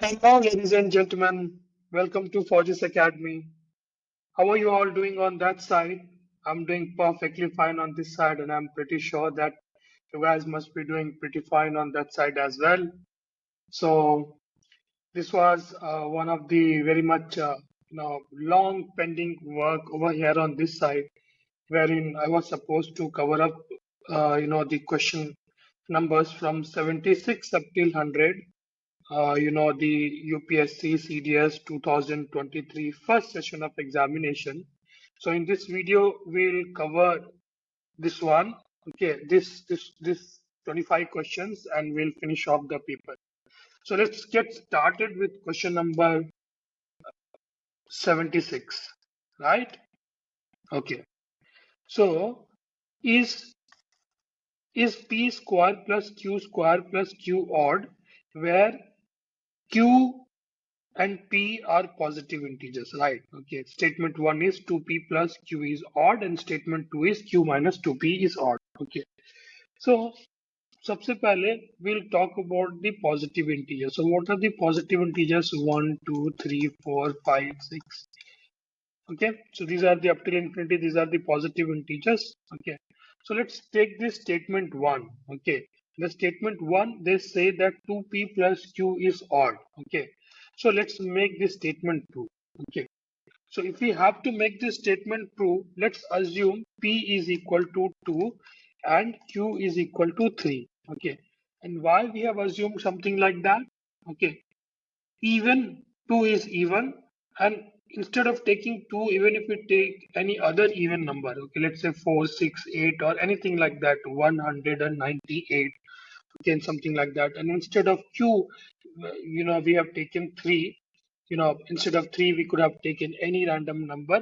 Hello, ladies and gentlemen. Welcome to Faujis Academy. How are you all doing on that side? I'm doing perfectly fine on this side, and I'm pretty sure that you guys must be doing pretty fine on that side as well. So, this was one of the very much long pending work over here on this side, wherein I was supposed to cover up the question numbers from 76 up till 100, the UPSC CDS 2023 first session of examination. So in this video, we'll cover this one. Okay, this 25 questions, and we'll finish off the paper. So let's get started with question number 76, right? Okay. So is p square plus q odd, where q and p are positive integers, right? Okay, statement 1 is 2p plus q is odd, and statement 2 is q minus 2p is odd. Okay, so सबसे पहले we'll talk about the positive integers. So what are the positive integers? 1, 2, 3, 4, 5, 6. Okay, so these are the up till infinity, these are the positive integers. Okay, so let's take this statement 1. Okay, the statement 1, they say that 2p plus q is odd. Okay, so let's make this statement true. Okay, so if we have to make this statement true, let's assume p is equal to 2 and q is equal to 3. Okay, and why we have assumed something like that? Okay, even 2 is even, and instead of taking 2, even if we take any other even number, okay, let's say 4, 6, 8, or anything like that, 198, okay, and something like that, and instead of q, we have taken 3. Instead of 3, we could have taken any random number,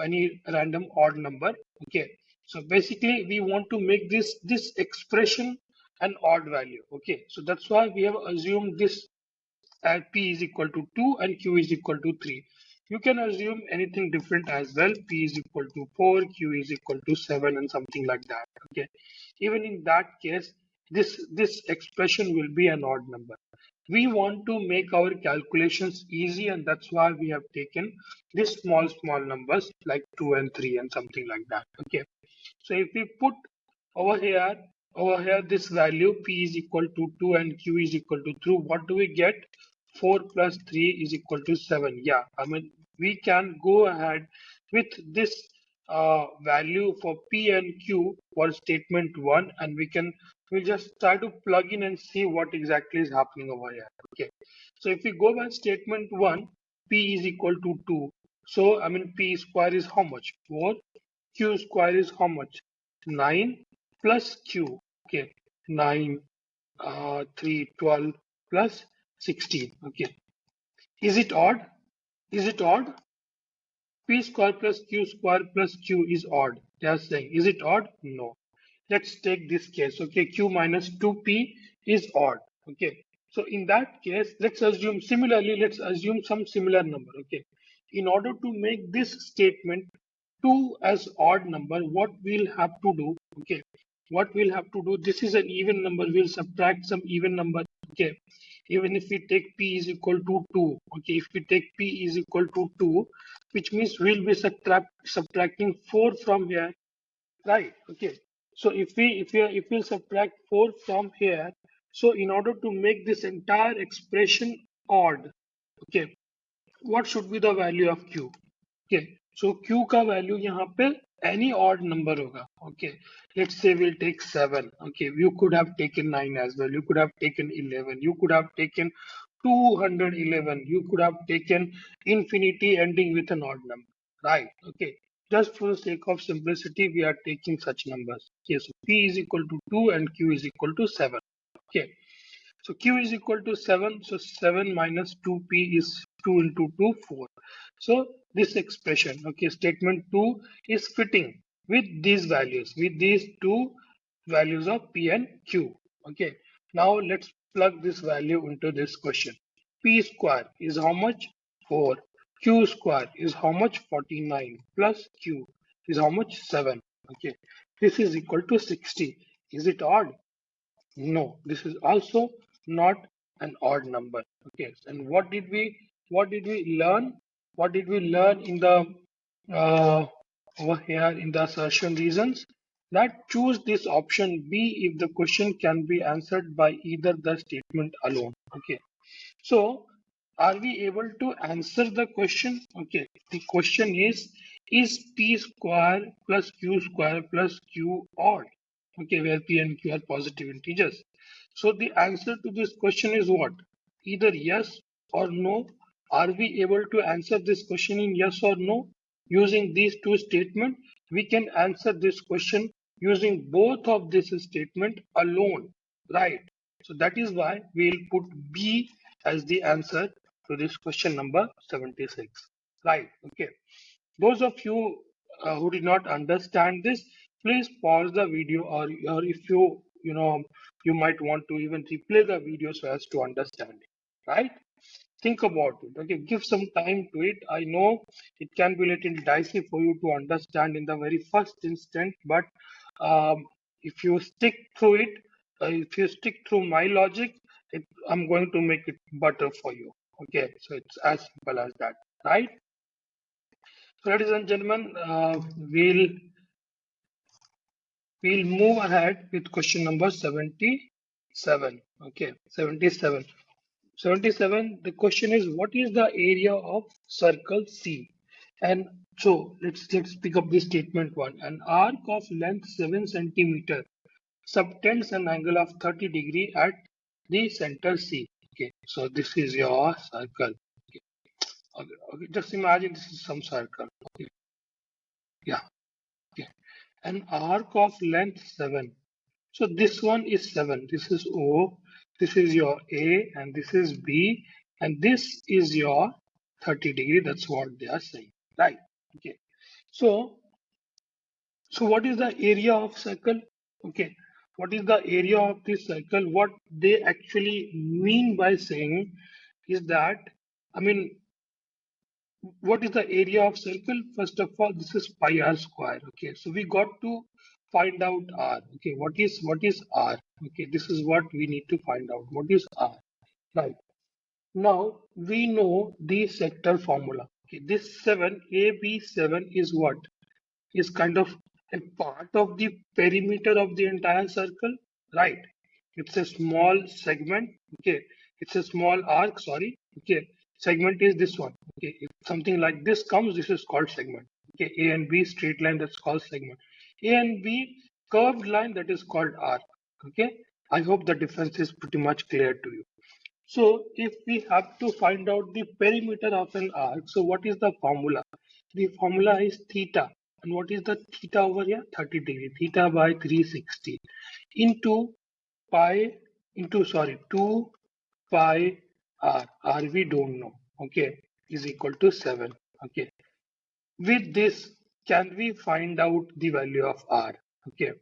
any random odd number. Okay, so basically we want to make this expression an odd value. Okay, so that's why we have assumed this at p is equal to 2 and q is equal to 3. You can assume anything different as well. P is equal to 4, q is equal to 7, and something like that. Okay, even in that case, this expression will be an odd number. We want to make our calculations easy, and that's why we have taken these small numbers like 2 and 3 and something like that. Okay, so if we put over here this value p is equal to 2 and q is equal to 3, what do we get? 4 plus 3 is equal to 7. Yeah, I mean, we can go ahead with this value for p and q for statement 1, and we'll just try to plug in and see what exactly is happening over here. Okay, so if we go by statement 1, p is equal to 2. So I mean, p square is how much? 4. Q square is how much? 9 plus q. Okay, 9, 3, 12 plus 16. Okay, is it odd? Is it odd? P square plus q is odd. They are saying, is it odd? No. Let's take this case. Okay, q minus 2p is odd. Okay, so in that case, let's assume some similar number. Okay, in order to make this statement 2 as odd number, what we'll have to do? Okay, what we'll have to do, this is an even number, we'll subtract some even number. Okay, even if we take p is equal to 2. Okay, if we take p is equal to 2, which means we'll be subtracting 4 from here, right? Okay, so if we'll subtract 4 from here, so in order to make this entire expression odd, okay, what should be the value of q? Okay, so q का value यहाँ पे any odd number होगा. Okay, let's say we'll take 7. Okay, you could have taken 9 as well, you could have taken 11, you could have taken 211, you could have taken infinity ending with an odd number, right? Okay, just for the sake of simplicity, we are taking such numbers. Okay, so p is equal to 2 and q is equal to 7. Okay, so q is equal to 7. So 7 minus 2p is 2 into 2, 4. So this expression, okay, statement 2 is fitting with these values, with these two values of p and q. Okay, now let's plug this value into this question. P square is how much? 4. Q square is how much? 49 plus q is how much? 7. Okay, this is equal to 60. Is it odd? No, this is also not an odd number. Okay, and what did we learn? What did we learn in the uh, over here in the assertion reasons? That choose this option B if the question can be answered by either the statement alone. Okay, so are we able to answer the question? Okay, the question is P square plus Q square plus Q odd? Okay, where P and Q are positive integers. So the answer to this question is what? Either yes or no. Are we able to answer this question in yes or no? Using these two statements, we can answer this question using both of this statement alone, right? So that is why we'll put B as the answer to this question number 76, right? Okay. Those of you who did not understand this, please pause the video, or if you might want to even replay the video so as to understand it, right? Think about it. Okay, give some time to it. I know it can be a little dicey for you to understand in the very first instant, but if you stick through it, if you stick through my logic, I'm going to make it better for you. Okay, so it's as simple as that, right? So, ladies and gentlemen, we'll move ahead with question number 77. Okay, 77. 77, the question is, what is the area of circle C? And so let's pick up this statement one. An arc of length 7 centimeter subtends an angle of 30 degree at the center C. Okay, so this is your circle. Okay, okay, just imagine this is some circle. Okay, yeah, okay. An arc of length 7. So this one is 7. This is O, this is your A, and this is B, and this is your 30 degree. That's what they are saying, right? Okay. So, so what is the area of circle? Okay. What is the area of this circle? What they actually mean by saying is that, I mean, what is the area of circle? First of all, this is pi r square. Okay, so we got to find out r. Okay, what is r? Okay, this is what we need to find out. What is r? Right. Now we know the sector formula. Okay, this 7 AB7 is what? Is kind of a part of the perimeter of the entire circle, right? It's a small segment, okay? It's a small arc, sorry, okay? Segment is this one, okay? If something like this comes, this is called segment, okay? A and B straight line, that's called segment. A and B curved line, that is called arc, okay? I hope the difference is pretty much clear to you. So if we have to find out the perimeter of an arc, so what is the formula? The formula is theta. And what is the theta over here? 30 degree. Theta by 360 into pi into, sorry, 2 pi r. R we don't know. Okay. Is equal to 7. Okay. With this, can we find out the value of r? Okay.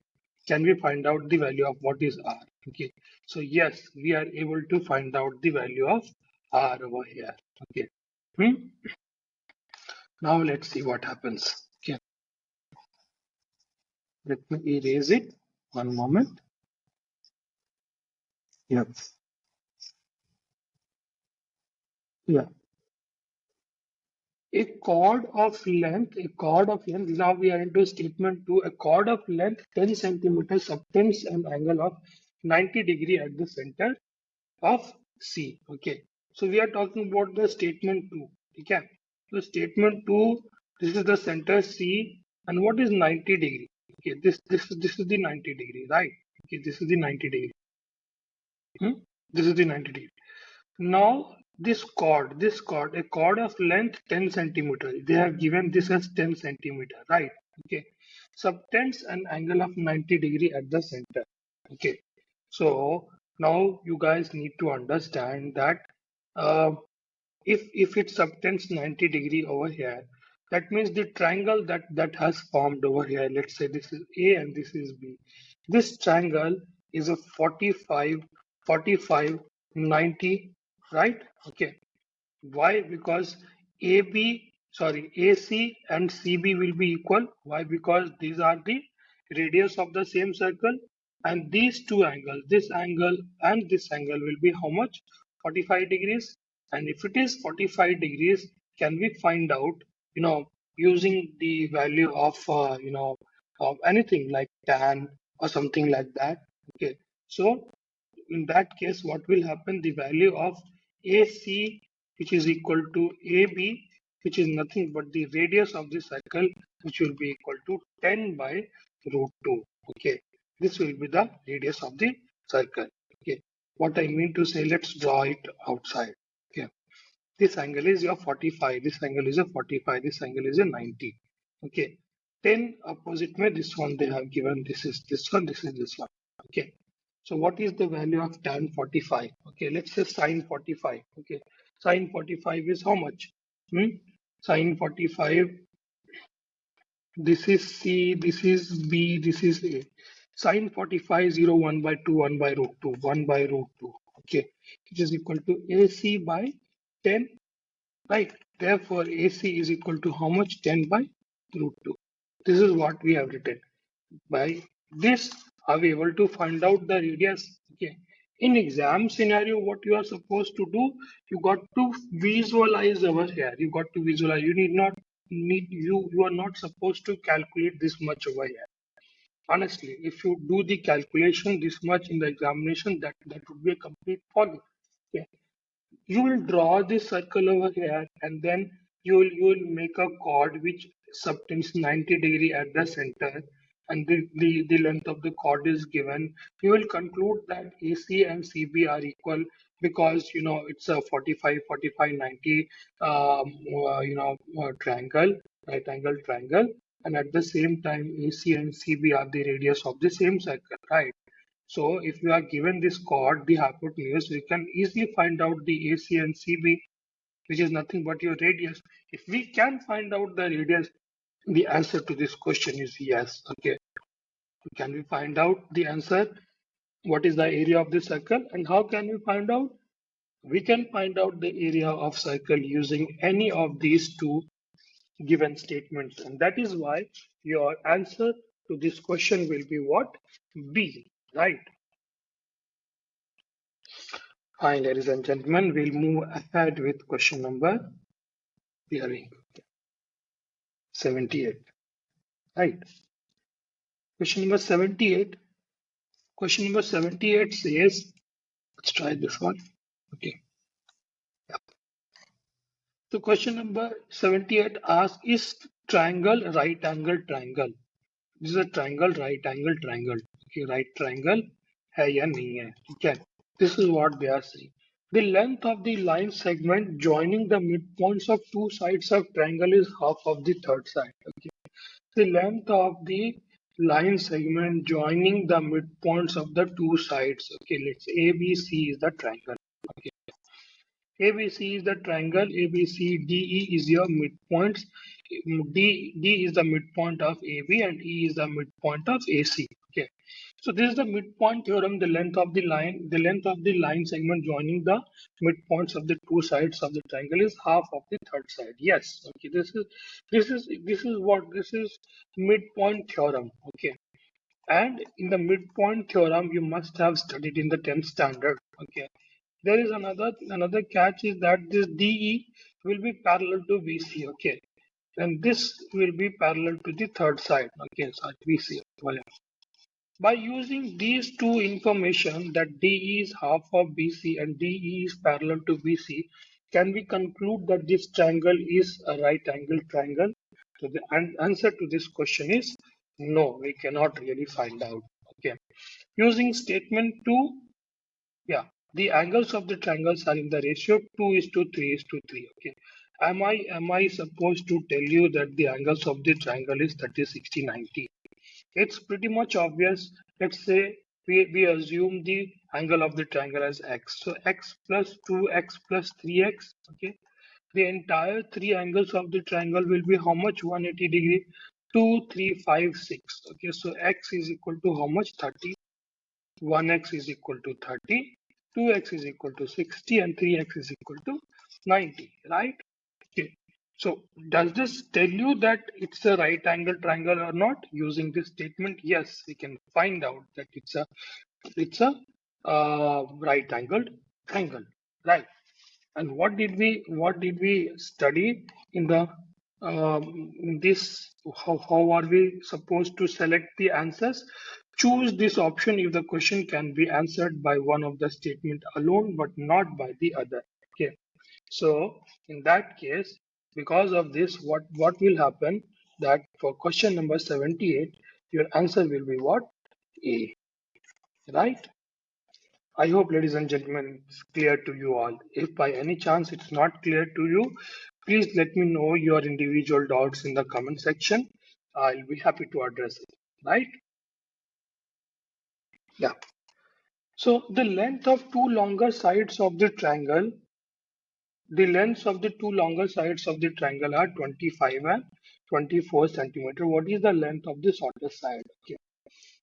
Can we find out the value of what is r? Okay. So yes, we are able to find out the value of r over here. Okay. Now let's see what happens. Okay. Let me erase it. One moment. Yep. Yeah. A chord of length, now we are into statement 2, a chord of length 10 centimeters subtends an angle of 90 degree at the center of C. Okay. So we are talking about the statement 2. Okay. So statement 2, this is the center C, and what is 90 degree? Okay, this is the 90 degree, right? Okay, this is the 90 degree. This is the 90 degree. Now this chord, a chord of length 10 centimeter. They have given this as 10 centimeter, right? Okay. Subtends an angle of 90 degree at the center. Okay. So now you guys need to understand that uh, if it subtends 90 degree over here, that means the triangle that has formed over here, let's say this is A and this is B. This triangle is a 45, 45, 90, right? Okay. Why? Because AC and CB will be equal. Why? Because these are the radius of the same circle, and these two angles, this angle and this angle will be how much? 45 degrees? And if it is 45 degrees, can we find out, using the value of, of anything like tan or something like that? Okay. So in that case, what will happen? The value of AC, which is equal to AB, which is nothing but the radius of the circle, which will be equal to 10 by root 2. Okay, this will be the radius of the circle. Okay, what I mean to say, let's draw it outside. Okay, this angle is your 45, this angle is a 45, this angle is a 90. Okay, 10 opposite में this one they have given, this is this one, this is this one. Okay, so what is the value of tan 45? Okay, let's say sine 45. Okay, sine 45 is how much? Sine 45, this is C, this is B, this is A. Sine 45, 0, 1 by 2, 1 by root 2, 1 by root 2. Okay, which is equal to AC by 10, right? Therefore, AC is equal to how much? 10 by root 2. This is what we have written. By this, are we able to find out the radius? Okay. In exam scenario, what you are supposed to do, you got to visualize over here. You got to visualize. You need not need you are not supposed to calculate this much over here. Honestly, if you do the calculation this much in the examination, that would be a complete folly. Okay, you will draw this circle over here, and then you will make a chord which subtends 90 degree at the center, and the length of the chord is given. You will conclude that AC and CB are equal because it's a 45 45 90 triangle, right angle triangle, and at the same time AC and CB are the radius of the same circle, right? So if we are given this chord, the hypotenuse, we can easily find out the AC and CB, which is nothing but your radius. If we can find out the radius, the answer to this question is yes. Okay. Can we find out the answer? What is the area of the circle? And how can we find out? We can find out the area of circle using any of these two given statements. And that is why your answer to this question will be what? B, right? Fine, ladies and gentlemen, we'll move ahead with question number hearing 78. Right. Question number 78. Question number 78 says, let's try this one. Okay. Yeah. So question number 78 asks, is triangle right angle triangle? This is a triangle, right angle triangle. Okay, right triangle है या नहीं है? Okay. This is what they are saying. The length of the line segment joining the midpoints of two sides of triangle is half of the third side. Okay. The length of the line segment joining the midpoints of the two sides. Okay, let's say ABC is the triangle. Okay. ABC is the triangle. ABC, DE is your midpoints. D is the midpoint of AB and E is the midpoint of AC. Okay. So this is the midpoint theorem. The length of the line segment joining the midpoints of the two sides of the triangle is half of the third side. Yes. Okay. This is midpoint theorem. Okay. And in the midpoint theorem, you must have studied in the 10th standard. Okay. There is another catch is that this DE will be parallel to BC. Okay. And this will be parallel to the third side. Okay. So BC. By using these two information that DE is half of BC and DE is parallel to BC, can we conclude that this triangle is a right angle triangle? So the answer to this question is no, we cannot really find out. Okay. Using statement 2, yeah, the angles of the triangles are in the ratio 2 is to 3 is to 3. Okay. Am I supposed to tell you that the angles of the triangle is 30, 60, 90? It's pretty much obvious. Let's say we assume the angle of the triangle as x. So x plus 2x plus 3x. Okay. The entire three angles of the triangle will be how much? 180 degree. 2, 3, 5, 6. Okay. So x is equal to how much? 30. 1x is equal to 30. 2x is equal to 60 and 3x is equal to 90. Right? Okay. So does this tell you that it's a right angle triangle or not? Using this statement, yes, we can find out that it's a right angled triangle. right? And what did we study in the in this? How are we supposed to select the answers? Choose this option if the question can be answered by one of the statement alone, but not by the other. Okay. So in that case, because of this, what will happen that for question number 78, your answer will be what? A, right? I hope, ladies and gentlemen, it's clear to you all. If by any chance it's not clear to you, please let me know your individual doubts in the comment section. I'll be happy to address it, right? Yeah. So the length of two longer sides of the triangle, the lengths of the two longer sides of the triangle are 25 and 24 centimeter. What is the length of the shortest side? Okay.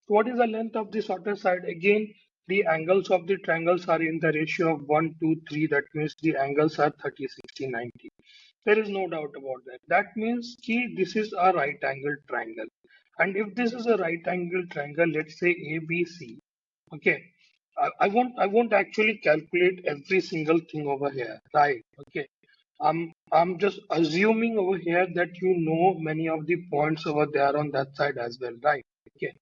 So what is the length of the shortest side? Again, the angles of the triangles are in the ratio of 1, 2, 3. That means the angles are 30, 60, 90. There is no doubt about that. That means this is a right angled triangle. And if this is a right angled triangle, let's say ABC. Okay. I won't actually calculate every single thing over here. Right. Okay. I'm just assuming over here that you know many of the points over there on that side as well, right? Okay.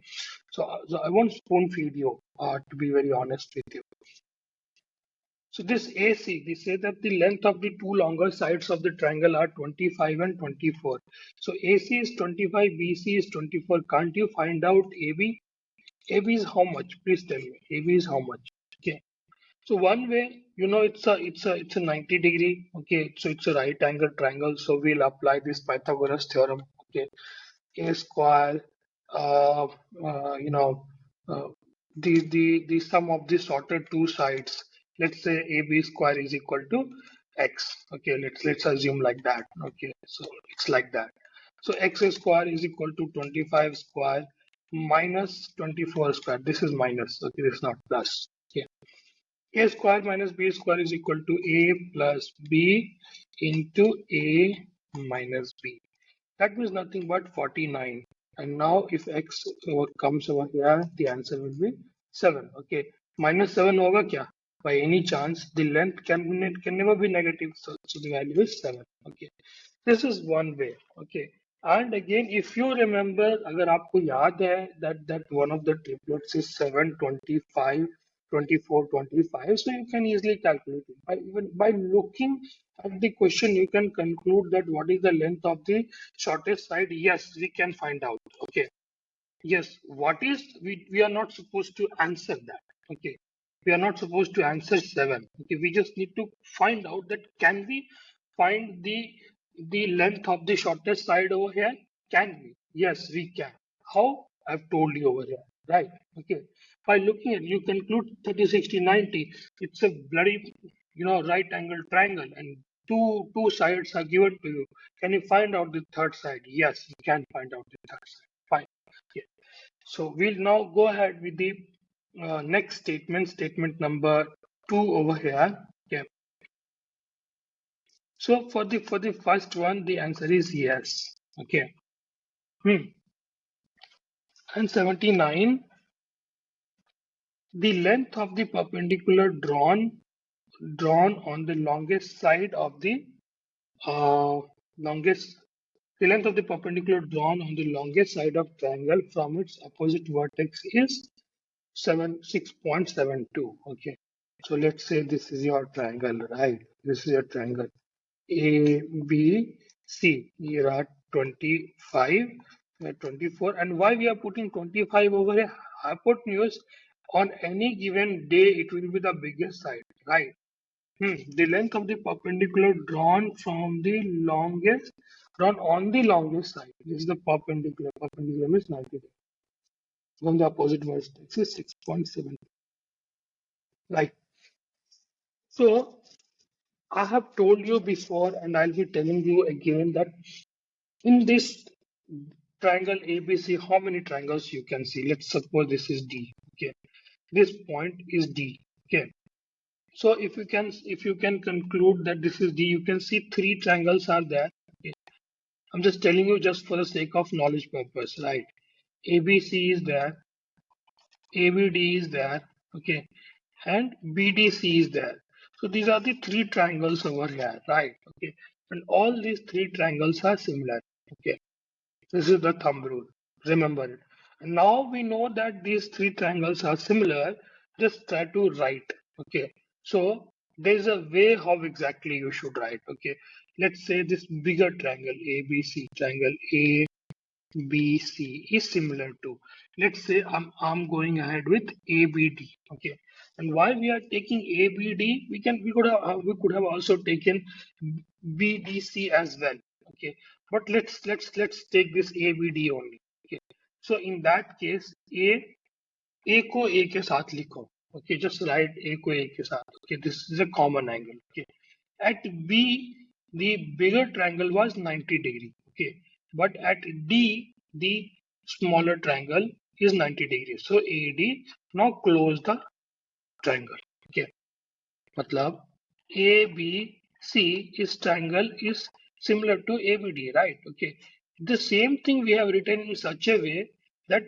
So I won't spoon feed you, to be very honest with you. So this AC, they say that the length of the two longer sides of the triangle are 25 and 24. So AC is 25, BC is 24. Can't you find out AB? AB is how much? Please tell me. AB is how much? Okay. So one way, it's a 90-degree. Okay. So it's a right angle triangle. So we'll apply this Pythagoras theorem. Okay. A square, uh, uh, you know, uh, the sum of the sorted two sides. Let's say AB square is equal to x. Okay, let's assume like that. Okay, so it's like that. So x square is equal to 25 square minus 24 square. This is minus. Okay, this is not plus. Okay, a square minus b square is equal to a plus b into a minus b. That means nothing but 49. And now if x comes over here, the answer will be 7. Okay. Minus 7 over kya? By any chance, the length can never be negative. So the value is 7. Okay. This is one way. Okay. And again, if you remember, अगर आपको याद है that one of the triplets is 7, 25, 24, 25, so you can easily calculate it. Even by looking at the question, you can conclude that what is the length of the shortest side. Yes, we can find out. Okay. Yes, what is we are not supposed to answer that. Okay. We are not supposed to answer 7. Okay, we just need to find out that can we find the length of the shortest side over here? Can we? Yes, we can. How? I've told you over here. Right. Okay. By looking at you conclude 30, 60, 90. It's a bloody right angle triangle and two sides are given to you. Can you find out the third side? Yes, you can find out the third side. Fine. Yeah. So we'll now go ahead with the next statement number 2 over here. Okay. So for the first one, the answer is yes. Okay. And 79, the length of the perpendicular drawn on the longest side of the longest the length of the perpendicular drawn on the longest side of triangle from its opposite vertex is 6.72. Okay. So let's say this is your triangle, right? This is your triangle. A, B, C. Here are 25, 24. And why we are putting 25 over here? Hypotenuse on any given day, it will be the biggest side, right? The length of the perpendicular drawn on the longest side. This is the perpendicular. Perpendicular means 90 degrees. From the opposite vertex is 6.7. Right. So I have told you before, and I'll be telling you again that in this triangle ABC, how many triangles you can see? Let's suppose this is D. Okay. This point is D. Okay. So if you can conclude that this is D, you can see three triangles are there. Okay. I'm just telling you just for the sake of knowledge purpose, right? ABC is there, ABD is there, okay, and BDC is there. So these are the three triangles over here, right? Okay. And all these three triangles are similar. Okay. This is the thumb rule. Remember it. And now we know that these three triangles are similar. Just try to write. Okay. So there's a way how exactly you should write. Okay. Let's say this bigger triangle ABC triangle ABC is similar to. Let's say I'm going ahead with ABD. Okay. And while we are taking ABD, we could have also taken BDC as well. Okay. But let's take this ABD only. Okay. So in that case, A को A के साथ लिखो. Okay, just write A को A के साथ. Okay, this is a common angle. Okay. At B, the bigger triangle was 90 degree. Okay, but at D, the smaller triangle is 90 degrees. So AD, now close the triangle. Okay, मतलब ABC is triangle is similar to ABD, right? Okay. The same thing we have written in such a way that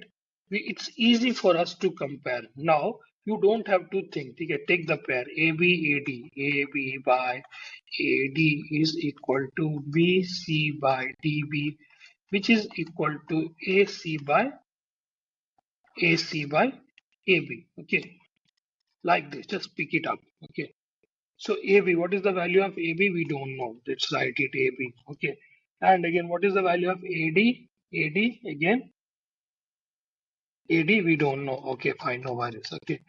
it's easy for us to compare. Now you don't have to think. Okay, take the pair ABAD. AB by AD is equal to BC by DB, which is equal to AC by AB. Okay, like this. Just pick it up. Okay. So AB, what is the value of AB? We don't know. Let's write it AB. Okay. And again, what is the value of AD? AD again. AD, we don't know. Okay, fine, no worries. Okay.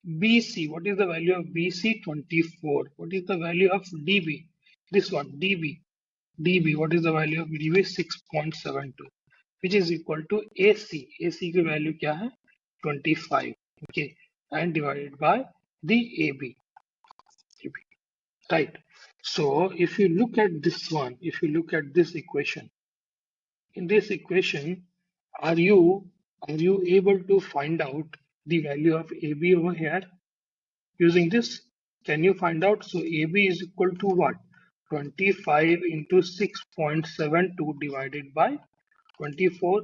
BC, what is the value of BC? 24. What is the value of DB? This one, DB. DB, what is the value of DB? 6.72, which is equal to AC. AC की value क्या है? 25. Okay. And divided by the AB. Right. So if you look at this one, if you look at this equation, in this equation, are you able to find out the value of AB over here using this? Can you find out? So AB is equal to what? 25 into 6.72 divided by 24.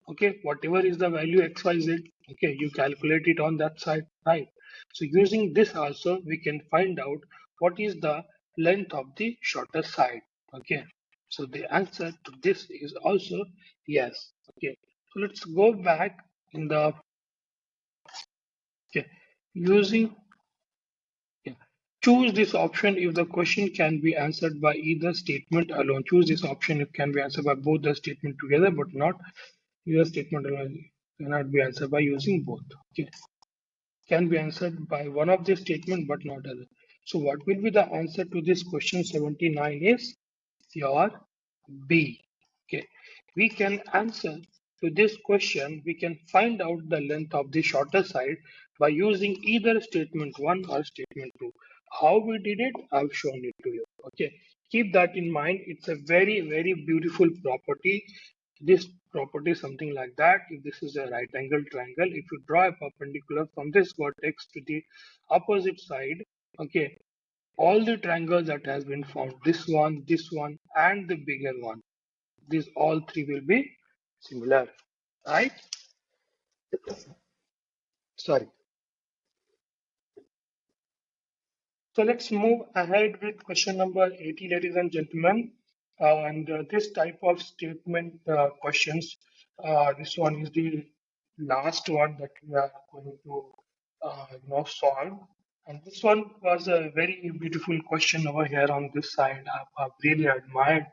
Okay, whatever is the value xyz, okay, you calculate it on that side, right? So using this also we can find out what is the length of the shorter side. Okay, so the answer to this is also yes. Okay, so let's go back in the, okay, using, yeah. Choose this option if the question can be answered by either statement alone. Choose this option if can be answered by both the statement together, but not either statement alone cannot be answered by using both. Okay. Can be answered by one of the statement but not other. So what will be the answer to this question 79 is your B. Okay. We can answer to this question, we can find out the length of the shorter side by using either statement 1 or statement 2. How we did it, I've shown it to you. Okay. Keep that in mind. It's a very, very beautiful property. This property is something like that. If this is a right angle triangle, if you draw a perpendicular from this vertex to the opposite side, okay, all the triangles that has been found, this one, and the bigger one, these all three will be similar, right? Sorry. So let's move ahead with question number 80, ladies and gentlemen. And this type of statement questions, this one is the last one that we are going to solve. And this one was a very beautiful question over here on this side. I've really admired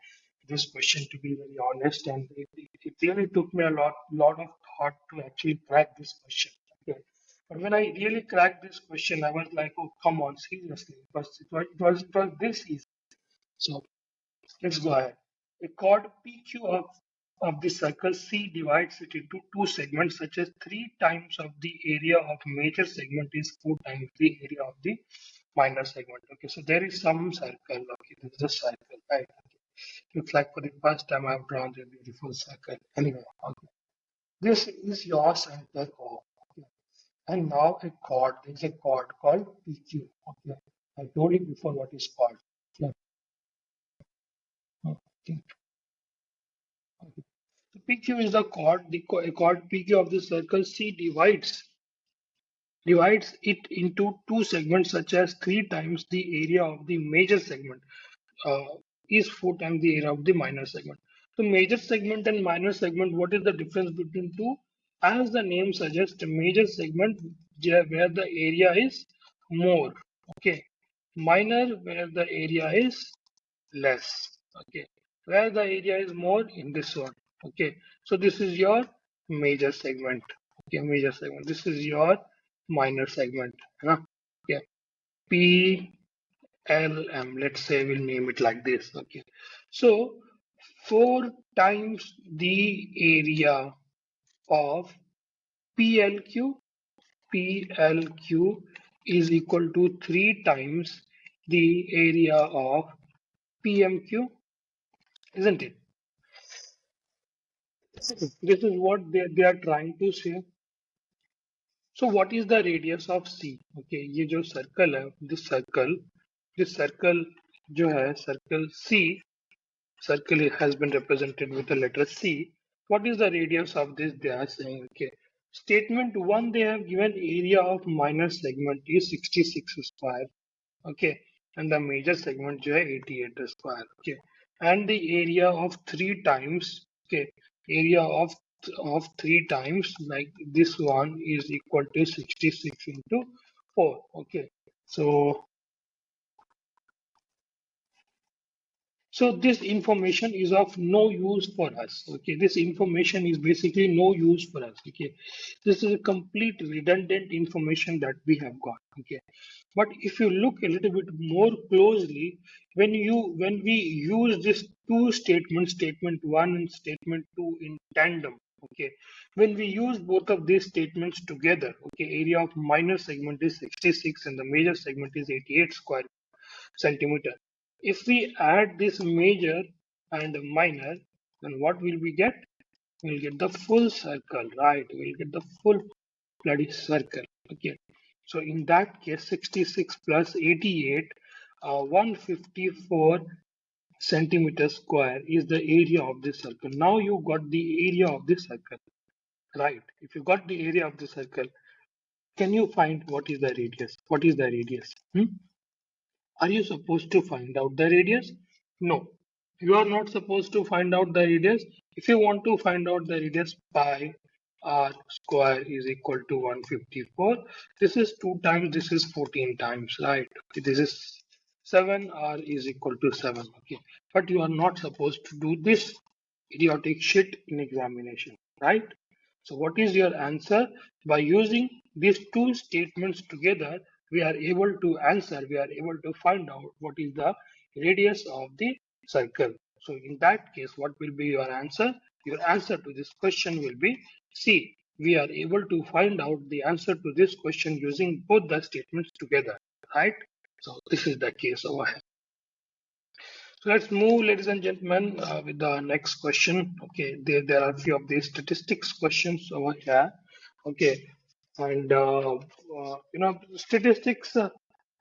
this question, to be very honest, and it really took me a lot of thought to actually crack this question. Okay. But when I really cracked this question, I was like, oh, come on, seriously. It was this easy. So let's go ahead. A chord PQ of the circle C divides it into two segments, such as 3 times of the area of major segment is 4 times the area of the minor segment. Okay, so there is some circle. Okay, this is a circle, right? Okay. Looks like for the first time I've drawn a beautiful circle. Anyway, okay. This is your center O. Okay. And now a chord, there's a chord called PQ. Okay. I told you before what is called. Yeah. Okay. Okay. So PQ is the chord, chord PQ of the circle C divides divides it into two segments such as 3 times the area of the major segment uh, is 4 times the area of the minor segment. So major segment and minor segment, what is the difference between two? As the name suggests, major segment where the area is more, okay. Minor where the area is less, okay. Where the area is more in this one, okay. So this is your major segment, okay, major segment. This is your minor segment, huh? Okay. PLM, let's say we'll name it like this, okay. So 4 times the area of PLQ, PLQ is equal to 3 times the area of PMQ, isn't it? This is what they are trying to say. So what is the radius of C? Okay, ये जो circle है, this circle जो है, circle C, circle has been represented with the letter C. What is the radius of this? They are saying, okay. Statement 1, they have given area of minor segment is 66 square. Okay, and the major segment जो है 88 square. Okay, and the area of 3 times, okay, area of 3 times like this one is equal to 66 into 4. Okay, so so this information is of no use for us. Okay, this information is basically no use for us. Okay, this is a complete redundant information that we have got. Okay, but if you look a little bit more closely, when we use this two statements, statement one and statement two in tandem. Okay, when we use both of these statements together, okay, area of minor segment is 66 and the major segment is 88 square centimeter. If we add this major and minor, then what will we get? We'll get the full circle, right? We'll get the full bloody circle. Okay. So in that case, 66 plus 88, 154 centimeters square is the area of this circle. Now you got the area of this circle, right? If you got the area of the circle, can you find what is the radius? What is the radius? Are you supposed to find out the radius? No, you are not supposed to find out the radius. If you want to find out the radius, pi r square is equal to 154. This is 2 times, this is 14 times, right? This is 7, r is equal to 7. Okay, but you are not supposed to do this idiotic shit in examination, right? So what is your answer? By using these two statements together, we are able to answer, we are able to find out what is the radius of the circle. So in that case, what will be your answer? Your answer to this question will be C. We are able to find out the answer to this question using both the statements together, right? So this is the case over here. So let's move, ladies and gentlemen, with the next question. Okay, there are a few of these statistics questions over here. Okay, and statistics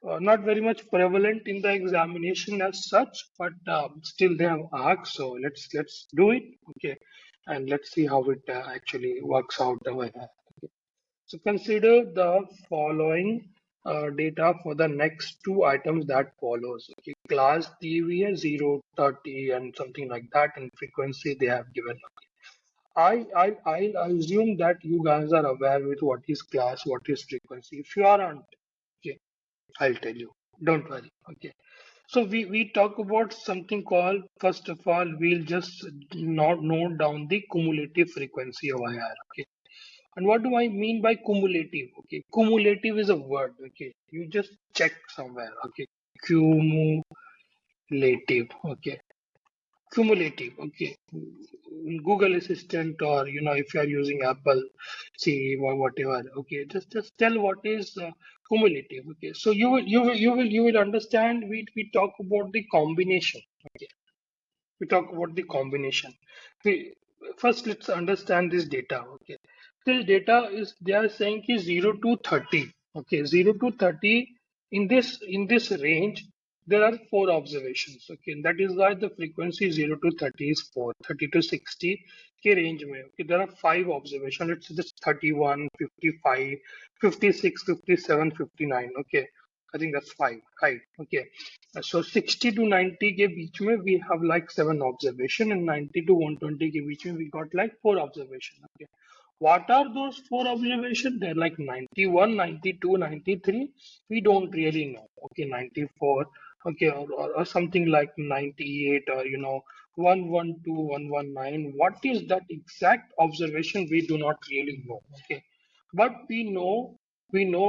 not very much prevalent in the examination as such, but still they have asked. So let's do it. Okay, and let's see how it actually works out over here. So consider the following data for the next two items that follows. Okay, class DVA 0, 30 and something like that, and frequency they have given. I assume that you guys are aware with what is class, what is frequency. If you aren't, okay, I'll tell you. Don't worry. Okay. So we talk about something called, first of all, we'll just not note down the cumulative frequency over here. Okay. And what do I mean by cumulative? Okay, cumulative is a word. Okay, you just check somewhere. Okay, cumulative. Okay, cumulative. Okay, Google Assistant, or if you are using Apple, see or whatever. Okay, just tell what is cumulative. Okay, so you will understand. We talk about the combination. Okay, we talk about the combination. We, first, let's understand this data. Okay, this data is, they are saying is 0 to 30. Okay, 0 to 30, in this range, there are four observations. Okay, that is why the frequency 0 to 30 is 4. 30 to 60 के range में. Okay, there are five observations. Let's just 31, 55, 56, 57, 59. Okay, I think that's five. Right. Okay. So 60 to 90 के बीच में we have like seven observation, and 90 to 120 के बीच में we got like four observation. Okay. What are those four observations? They're like 91, 92, 93. We don't really know. Okay, 94. Okay, or something like 98, or 112, 119. What is that exact observation? We do not really know. Okay, but we know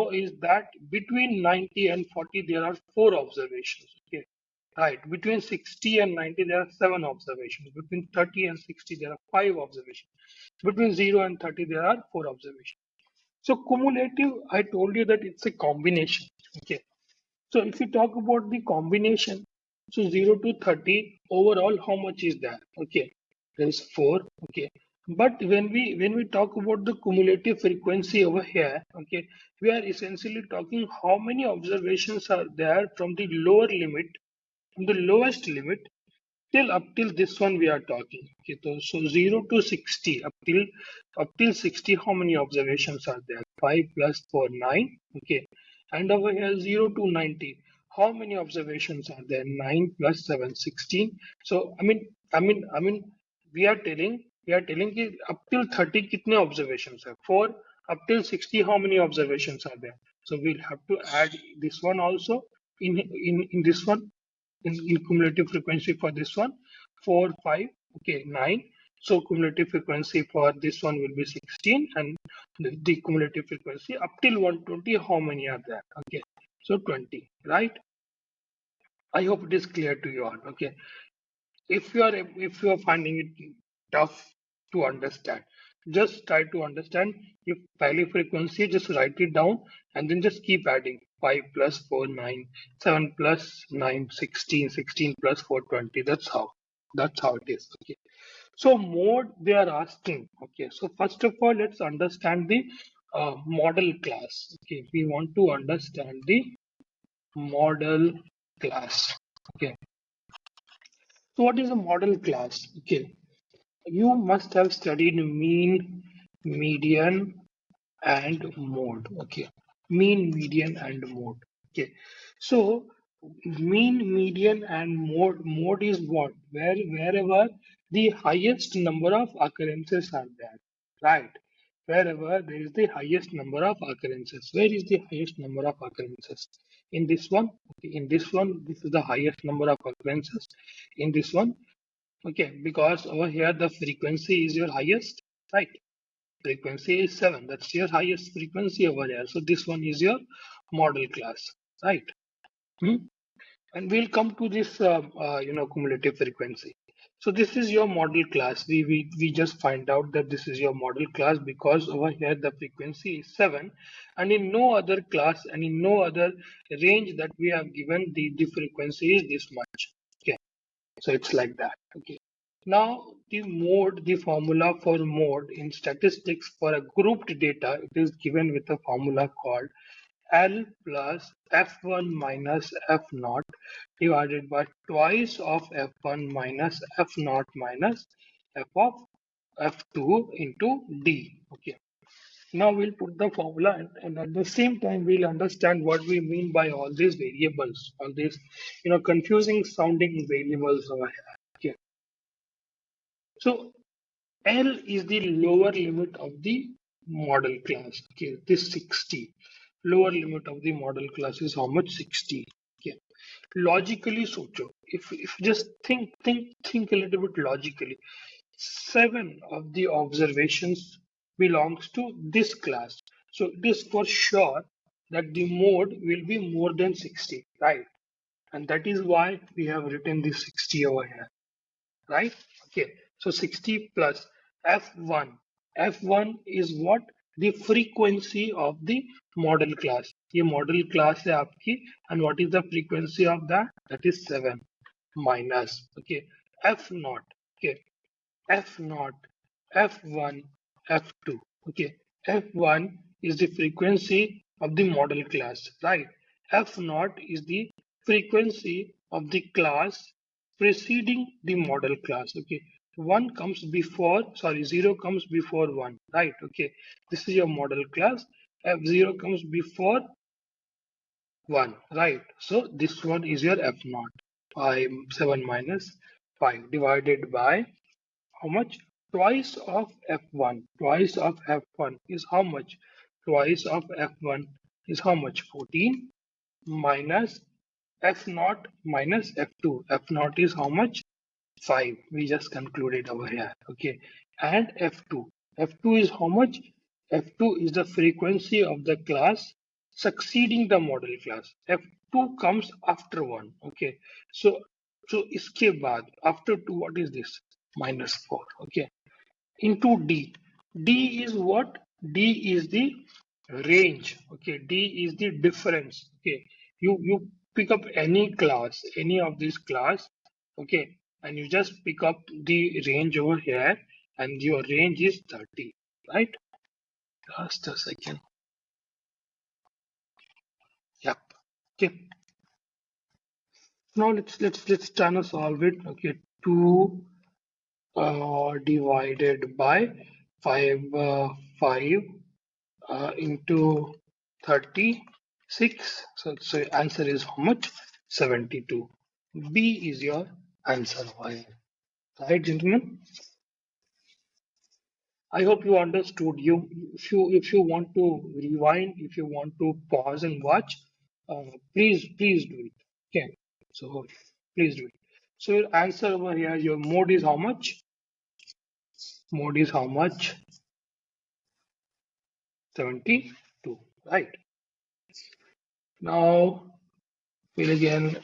is that between 90 and 40 there are four observations. Okay, right. Between 60 and 90 there are seven observations. Between 30 and 60 there are five observations. Between 0 and 30 there are four observations. So cumulative, I told you that it's a combination. Okay. So if you talk about the combination, so 0 to 30 overall, how much is that? Okay, there is 4. Okay, but when we talk about the cumulative frequency over here, okay, we are essentially talking how many observations are there from the lower limit, from the lowest limit till up till this one we are talking. Okay, so 0 to 60, up till 60, how many observations are there? 5 plus 4, 9. Okay, and over here 0 to 90, how many observations are there? 9 plus 7, 16. So I mean we are telling कि up till 30 कितने observations are? 4. Up till 60, how many observations are there? So we'll have to add this one also in this one, in cumulative frequency for this one. 4, 5, okay, 9. So cumulative frequency for this one will be 16, and the cumulative frequency up till 120, how many are there? Okay, so 20, right? I hope it is clear to you all. Okay, if you are finding it tough to understand, just try to understand. If pali frequency, just write it down and then just keep adding. 5 plus 4, 9. 7 plus 9, 16. 16 plus 4, 20. That's how it is. Okay, so mode they are asking. Okay, so first of all, let's understand the model class. Okay, we want to understand the model class. Okay, so what is a model class? Okay, you must have studied mean, median, and mode. Okay, mean, median, and mode. Okay, so mean, median, and mode is what? Wherever the highest number of occurrences are there, right? Wherever there is the highest number of occurrences. Where is the highest number of occurrences? In this one. Okay, in this one, this is the highest number of occurrences. In this one, okay, because over here the frequency is your highest, right? Frequency is 7. That's your highest frequency over here. So this one is your model class, right? Hmm? And we'll come to this, cumulative frequency. So this is your model class. We just find out that this is your model class because over here the frequency is 7, and in no other class and in no other range that we have given, the frequency is this much. Okay, so it's like that. Okay. Now the formula for mode in statistics for a grouped data, it is given with a formula called L plus F1 minus F naught divided by twice of F1 minus F naught minus F of F2 into D. Okay. Now we'll put the formula, and at the same time we'll understand what we mean by all these variables, all these confusing sounding variables over here. Okay. So L is the lower limit of the model class. Okay, this 60. Lower limit of the model class is how much? 60. Okay. Logically socho. If just think a little bit logically. 7 of the observations belongs to this class. So it is for sure that the mode will be more than 60, right? And that is why we have written this 60 over here, right? Okay, so 60 plus F1. F1 is what? The frequency of the model class. ये model class है आपकी, and what is the frequency of that? That is 7 minus. Okay, F naught. Okay, F naught, F1, F2. Okay, F1 is the frequency of the model class, right? F naught is the frequency of the class preceding the model class. Okay, one comes before, sorry, zero comes before one, right? Okay, this is your model class. F0 comes before 1, right? So this one is your F naught. 7 minus 5 divided by how much? Twice of F1. Twice of F1 is how much? Twice of F1 is how much? 14 minus F naught minus F2. F naught is how much? 5. We just concluded over here. Okay. And F2. F2 is how much? F2 is the frequency of the class succeeding the model class. F2 comes after 1. Okay. So iske baad, after 2, what is this? Minus 4. Okay. Into D. D is what? D is the range. Okay. D is the difference. Okay. You pick up any class, any of these class. Okay. And you just pick up the range over here, and your range is 30. Right? Just a second. Yep. Okay. Now let's try to solve it. Okay. 2 divided by 5 into 36. So answer is how much? 72. B is your answer. Why? Right, gentlemen? I hope you understood. If you want to rewind, if you want to pause and watch, please do it. Okay. So please do it. So your answer over here, your mode is how much? Mode is how much? 72. Right. Now we'll again,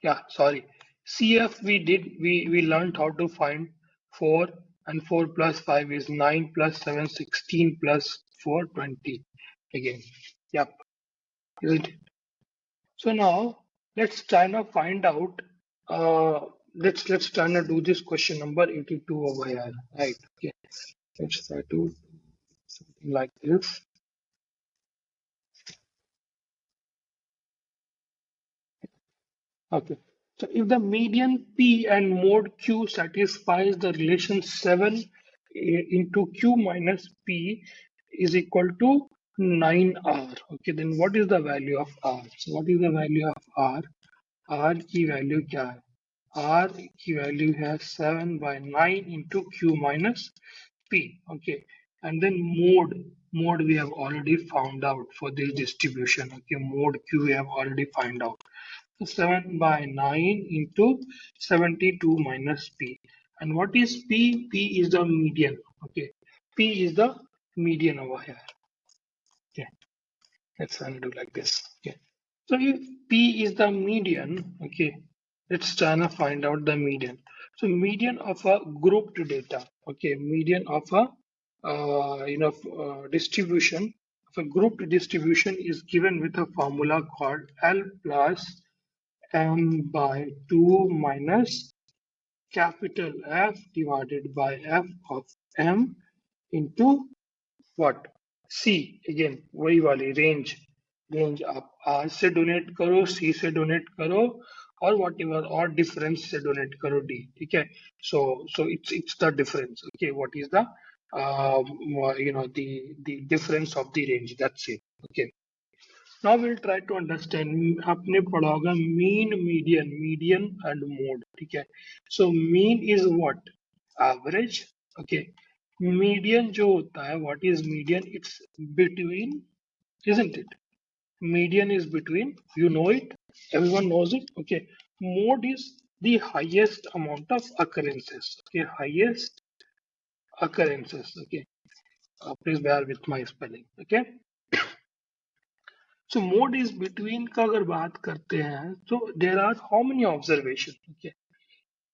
yeah, sorry. CF we learned how to find 4, and 4 plus 5 is 9 plus 7 16 plus 4 20 again. Yep. Good. So now let's try to find out, let's try to do this question number 82 over here. Right. Okay. Let's try to do something like this. Okay. So if the median P and mode Q satisfies the relation 7 into Q minus P is equal to 9R. Okay, then what is the value of R? So what is the value of R? R की value क्या है? R की value है 7 by 9 into Q minus P. Okay, and then mode we have already found out for this distribution. Okay, mode Q we have already found out. 7 by 9 into 72 minus P. And what is P? P is the median. Okay. P is the median over here. Okay. Let's undo like this. Okay. So if P is the median, okay, let's try to find out the median. So median of a grouped data. Okay. Median of a distribution of a grouped distribution is given with a formula called L plus m by 2 minus capital F divided by F of m into what? C. Again वही वाली range आप R से donate करो, C से donate करो, और whatever, और difference से डोनेट करो D. ठीक है? So it's the difference. Okay, what is the the difference of the range? That's it. Okay. Now we'll try to understand. आपने पढ़ा होगा mean, median and mode. ठीक है? So mean is what? Average. Okay. Median जो होता है, what is median? It's between, isn't it? Median is between. You know it. Everyone knows it. Okay. Mode is the highest amount of occurrences. Okay. Highest occurrences. Okay. Please bear with my spelling. Okay. So mode is between का अगर बात करते हैं, so there are how many observations? Okay,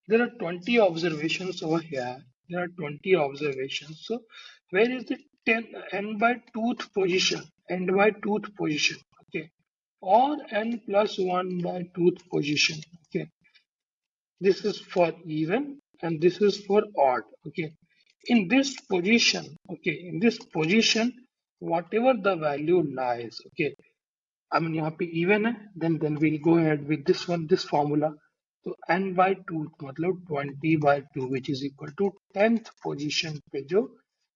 there are 20 observations over here. There are 20 observations. So where is the 10 n by 2th position? N by 2th position. Okay, or n plus 1 by 2th position. Okay, this is for even and this is for odd. Okay, in this position. Okay, in this position, whatever the value lies. Okay, I mean यहाँ पे even है, then we'll go ahead with this one, this formula. So n by 2 मतलब 20 by 2 which is equal to 10th position पे जो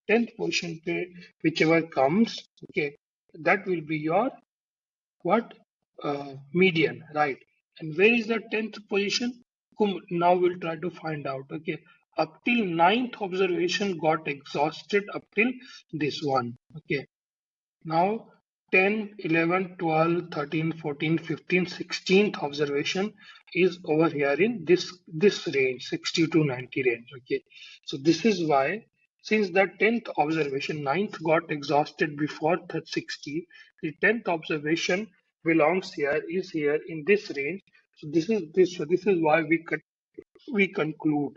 10th position पे whichever comes, okay, that will be your what, median, right? And where is the 10th position? Now we'll try to find out, okay. Up till ninth observation got exhausted up till this one, okay. Now 10, 11, 12, 13, 14, 15, 16th observation is over here in this range, 60 to 90 range. Okay. So this is why since the 10th observation, ninth got exhausted before 60, the 10th observation belongs here, is here in this range. So this is why we conclude.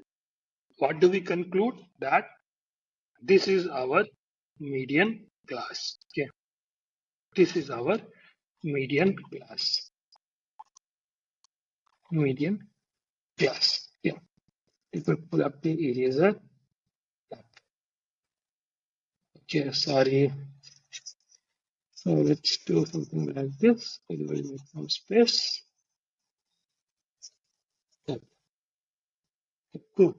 What do we conclude? That this is our median class. Okay. This is our median class. Median class. Yeah. If we pull up the eraser. Okay, sorry. So let's do something like this. We'll make some space. Yeah. Cool.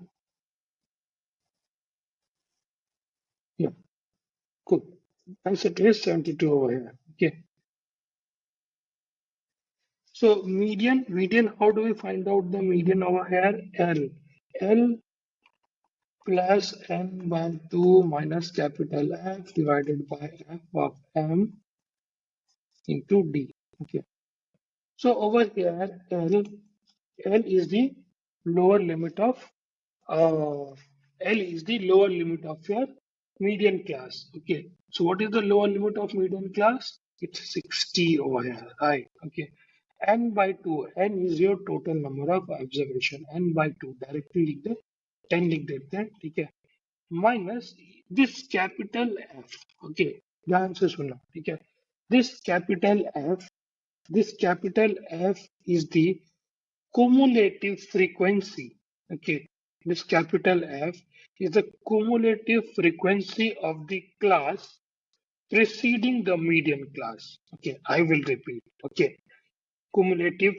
Yeah. Cool. Answer is 72 over here. Okay. So median, how do we find out the median over here? L plus n by 2 minus capital F divided by f of m into d. Okay. So over here, L is the lower limit of uh, L is the lower limit of your median class. Okay. So what is the lower limit of median class? It's 60 over here, right? Okay. N by 2. N is your total number of observation. N by 2. Directly लिख दे. 10 लिख देते हैं. ठीक है. Minus this capital F. Okay. ध्यान से सुनना. ठीक है. This capital F. This capital F is the cumulative frequency. Okay, this capital F is the cumulative frequency of the class preceding the median class. Okay, I will repeat. Okay, cumulative,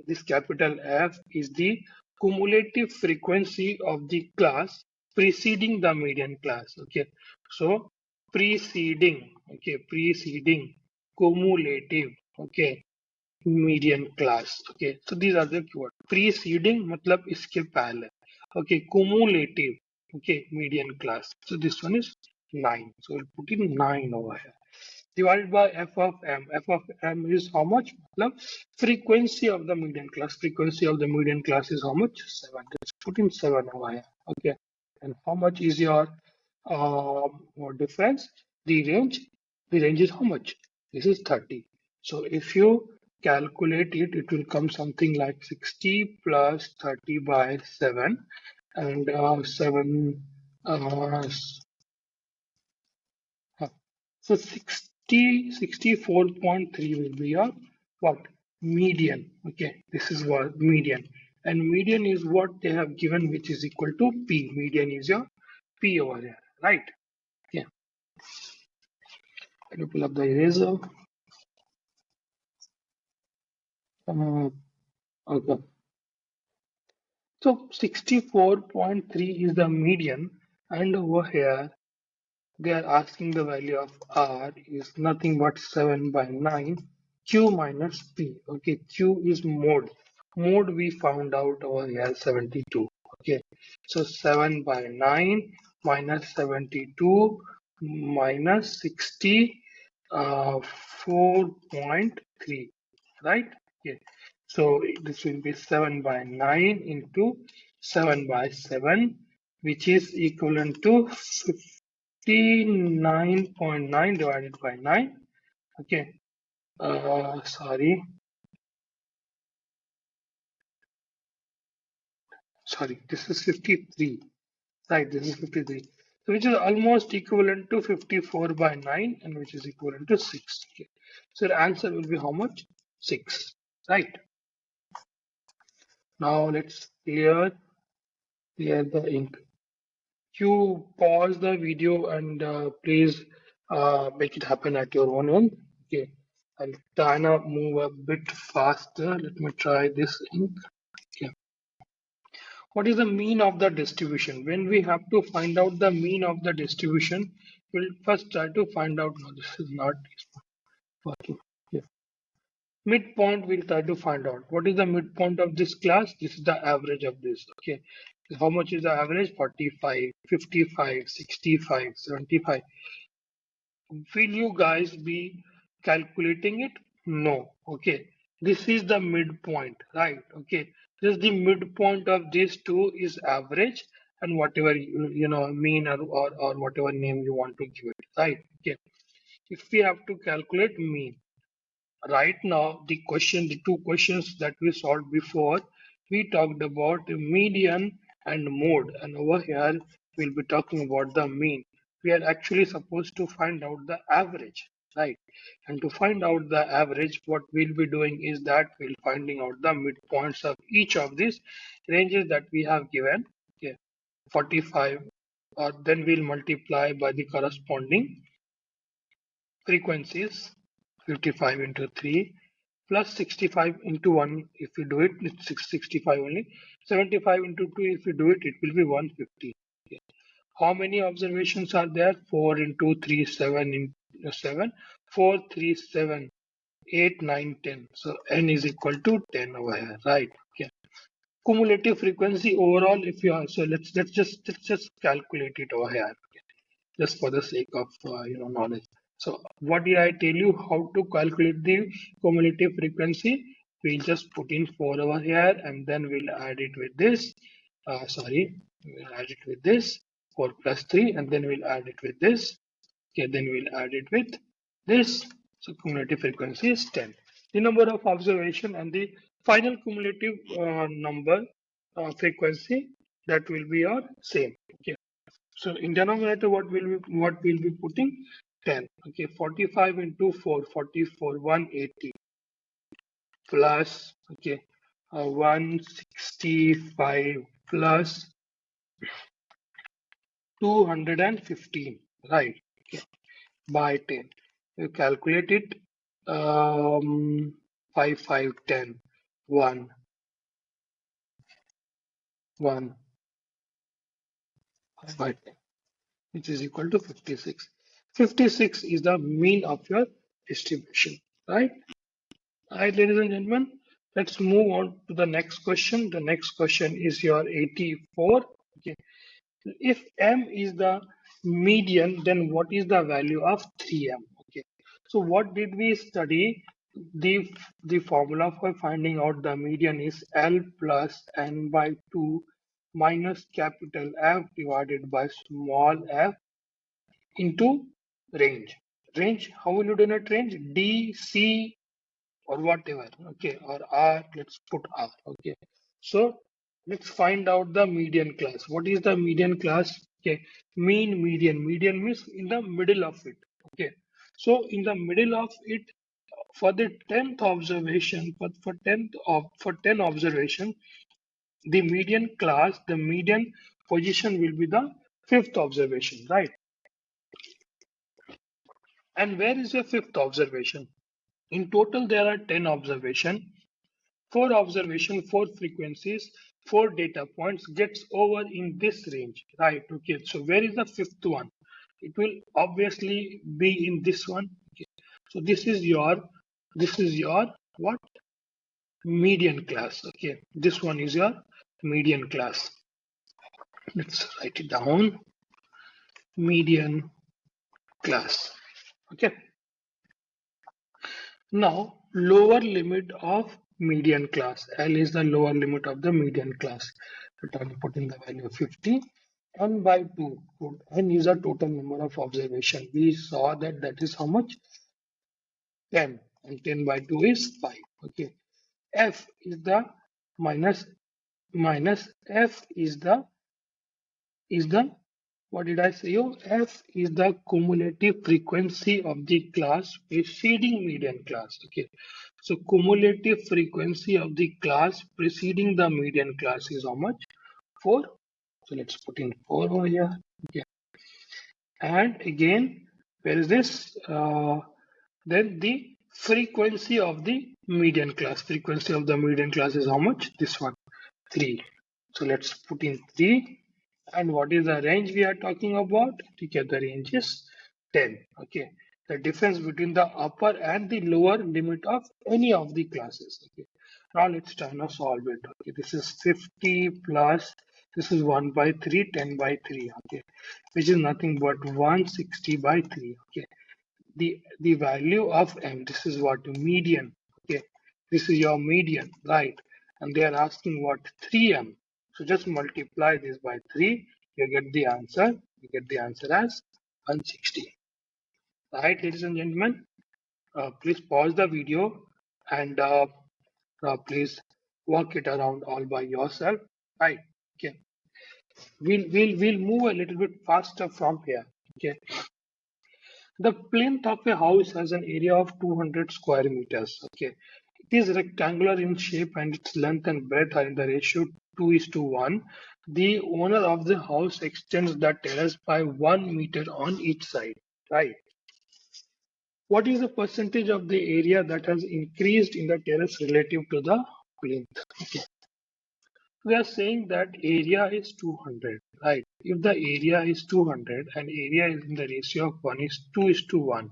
this capital F is the cumulative frequency of the class preceding the median class. Okay, so preceding, okay, preceding, cumulative, okay, median class okay so these are the keyword preceding मतलब इसके पहले okay cumulative okay median class so this one is 9 so we'll put in 9 over here divided by f of m. F of m is how much मतलब frequency of the median class. Frequency of the median class is how much 7. Let's put in 7 over here. Okay, and how much is your difference? The range is how much? This is 30. So if you calculate it, it will come something like 60 plus 30 by 7 and 7 uh, so 64.3 will be your what? Median. Okay, this is what median. And median is what they have given, which is equal to P. Median is your P over there, right? Yeah. Let me pull up the eraser. Okay. So 64.3 is the median, and over here they are asking the value of R is nothing but 7 by 9 Q minus P. Okay, Q is mode. Mode we found out over here 72. Okay, so 7 by 9 minus 72 minus 60 4.3, right? Okay, so this will be 7 by 9 into 7 by 7, which is equivalent to 59.9 divided by 9. Okay, sorry, this is 53. Right, this is 53. So which is almost equivalent to 54 by 9 and which is equivalent to 6. Okay. So the answer will be how much? 6. Right. Now let's clear the ink. You pause the video and please make it happen at your own end. Okay. I'll try to move a bit faster. Let me try this ink. Yeah. What is the mean of the distribution? When we have to find out the mean of the distribution, we'll first try to find out. No, this is not working. Yeah. Midpoint, we'll try to find out. What is the midpoint of this class? This is the average of this. Okay. How much is the average? 45, 55, 65, 75. Will you guys be calculating it? No. Okay. This is the midpoint, right? Okay. Just the midpoint of these two is average and whatever mean or whatever name you want to give it, right? Okay. If we have to calculate mean, right now the two questions that we solved before, we talked about the median and mode, and over here we'll be talking about the mean. We are actually supposed to find out the average, right? And to find out the average, what we'll be doing is that we'll finding out the midpoints of each of these ranges that we have given. Okay, 45, or then we'll multiply by the corresponding frequencies. 55 into 3 plus 65 into 1. If you do it, it's 665 only. 75 into 2, if you do it, it will be 150. Okay. How many observations are there? 4 into 3, 7 into 7. 4, 3, 7, 8, 9, 10. So n is equal to 10 over here, right? Okay. Cumulative frequency overall, if you are, so let's just calculate it over here, just for the sake of knowledge. So what did I tell you how to calculate the cumulative frequency? We'll just put in 4 over here and then we'll add it with this. We'll add it with this 4 plus 3 and then we'll add it with this. Okay, then we'll add it with this. So cumulative frequency is 10. The number of observation and the final cumulative number frequency, that will be our same. Okay. So in denominator, what we'll be putting? 10. Okay, 45 into 4, 44, 180 plus, okay, 165 plus 215, right? Okay, by 10. You calculate it. 5, 5, 10, 1, 1 by 10, which is equal to 56. 56 is the mean of your distribution, right? Alright, ladies and gentlemen, let's move on to the next question. The next question is your 84. Okay. If m is the median, then what is the value of 3m? Okay. So what did we study? The formula for finding out the median is L plus n by 2 minus capital F divided by small f into range. Range, how will you denote range? D, C, or whatever, okay, or R, let's put R, okay. So let's find out the median class. What is the median class? Okay, median means in the middle of it, okay. So in the middle of it, for the 10th observation, for 10 observation, the median class, the median position will be the 5th observation, right? And where is your 5th observation? In total, there are 10 observation. 4 observation, 4 frequencies, 4 data points gets over in this range, right? Okay, so where is the 5th one? It will obviously be in this one. Okay. So this is your what? Median class. Okay, this one is your median class. Let's write it down. Median class. Okay. Now, lower limit of median class. L is the lower limit of the median class. So I'm putting the value of 50. N by 2. N is the total number of observation. We saw that that is how much? 10. And 10 by 2 is 5. Okay. F is the minus F is the what did I say? Oh, F is the cumulative frequency of the class preceding median class. Okay. So cumulative frequency of the class preceding the median class is how much? 4. So let's put in 4 over here. Okay. And again, where is this? Then the frequency of the median class. Frequency of the median class is how much? This one, 3. So let's put in 3. And what is the range we are talking about? Okay, the range is 10. Okay, the difference between the upper and the lower limit of any of the classes. Okay, now let's try to solve it. Okay, this is 50 plus, this is 1 by 3, 10 by 3. Okay, which is nothing but 160 by 3. Okay, the value of m, this is what median. Okay, this is your median, right? And they are asking what 3m. So just multiply this by 3, you get the answer. You get the answer as 160. Right, ladies and gentlemen, please pause the video and please work it around all by yourself. Right. Okay, we'll move a little bit faster from here. Okay, the plinth of a house has an area of 200 square meters. Okay, it is rectangular in shape and its length and breadth are in the ratio 2 is to 1. The owner of the house extends the terrace by 1 meter on each side. Right. What is the percentage of the area that has increased in the terrace relative to the plinth? Okay. We are saying that area is 200, right? If the area is 200 and area is in the ratio of 1 is 2 is to 1.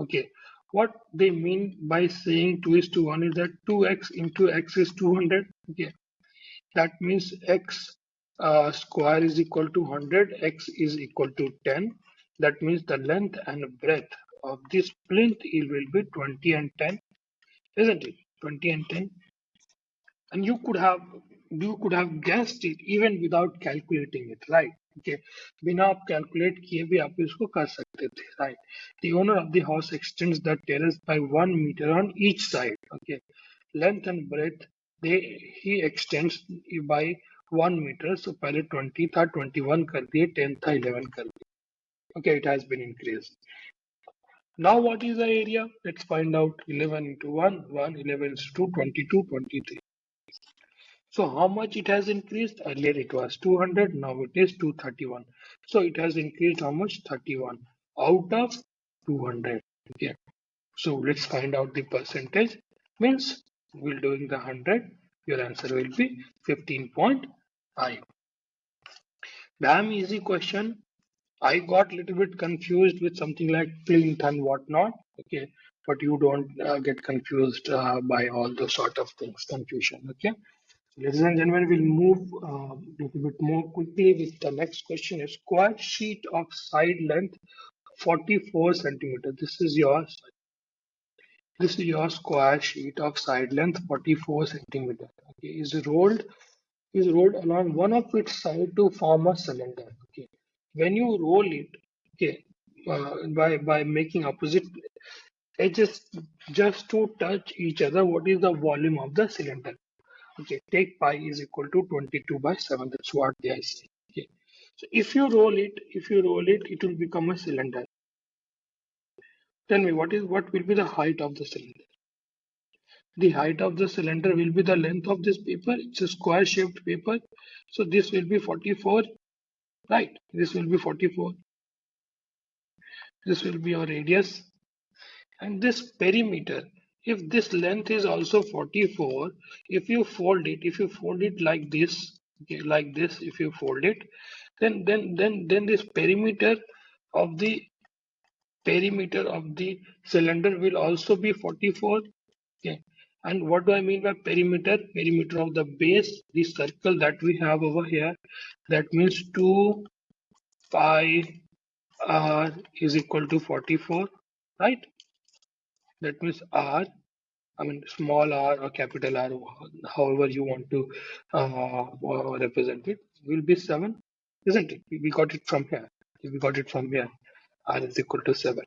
Okay, what they mean by saying 2 is to 1 is that 2x into x is 200. Okay, that means x square is equal to 100, x is equal to 10. That means the length and breadth of this plinth it will be 20 and 10, isn't it? 20 and 10. And you could have guessed it even without calculating it, right? Okay, बिना आप calculate किए भी आप इसको कर सकते थे, right? The owner of the house extends the terrace by 1 meter on each side. Okay, length and breadth they he extends by 1 meter. So पहले 20 था 21 कर दिए, 10 था 11 कर दिए. Okay, it has been increased. Now what is the area? Let's find out. 11 into 1, 1, 11 is 2, 22, 23. So how much it has increased? Earlier it was 200, now it is 231. So it has increased how much? 31 out of 200. Okay. So let's find out the percentage. Means we'll doing the 100. Your answer will be 15.5. Damn easy question. I got a little bit confused with something like plinth and whatnot. Okay. But you don't get confused by all those sort of things, confusion. Okay. Ladies and gentlemen, we'll move a little bit more quickly with the next question. A square sheet of side length 44 centimeter. This is your square sheet of side length 44 centimeter. Okay, is rolled along one of its side to form a cylinder. Okay, when you roll it, okay, by making opposite edges just to touch each other, what is the volume of the cylinder? Okay, take pi is equal to 22 by 7. That's what they are saying. Okay. So if you roll it, it will become a cylinder. Tell me what will be the height of the cylinder? The height of the cylinder will be the length of this paper. It's a square shaped paper. So this will be 44, right? This will be 44. This will be your radius. And this perimeter, if this length is also 44, if you fold it like this, okay, like this, if you fold it, then this perimeter of the cylinder will also be 44. Okay. And what do I mean by perimeter? Perimeter of the base, the circle that we have over here, that means 2 pi r is equal to 44, right? That means r, I mean small r or capital R, however you want to represent it, will be 7, isn't it? We got it from here. We got it from here. R is equal to 7.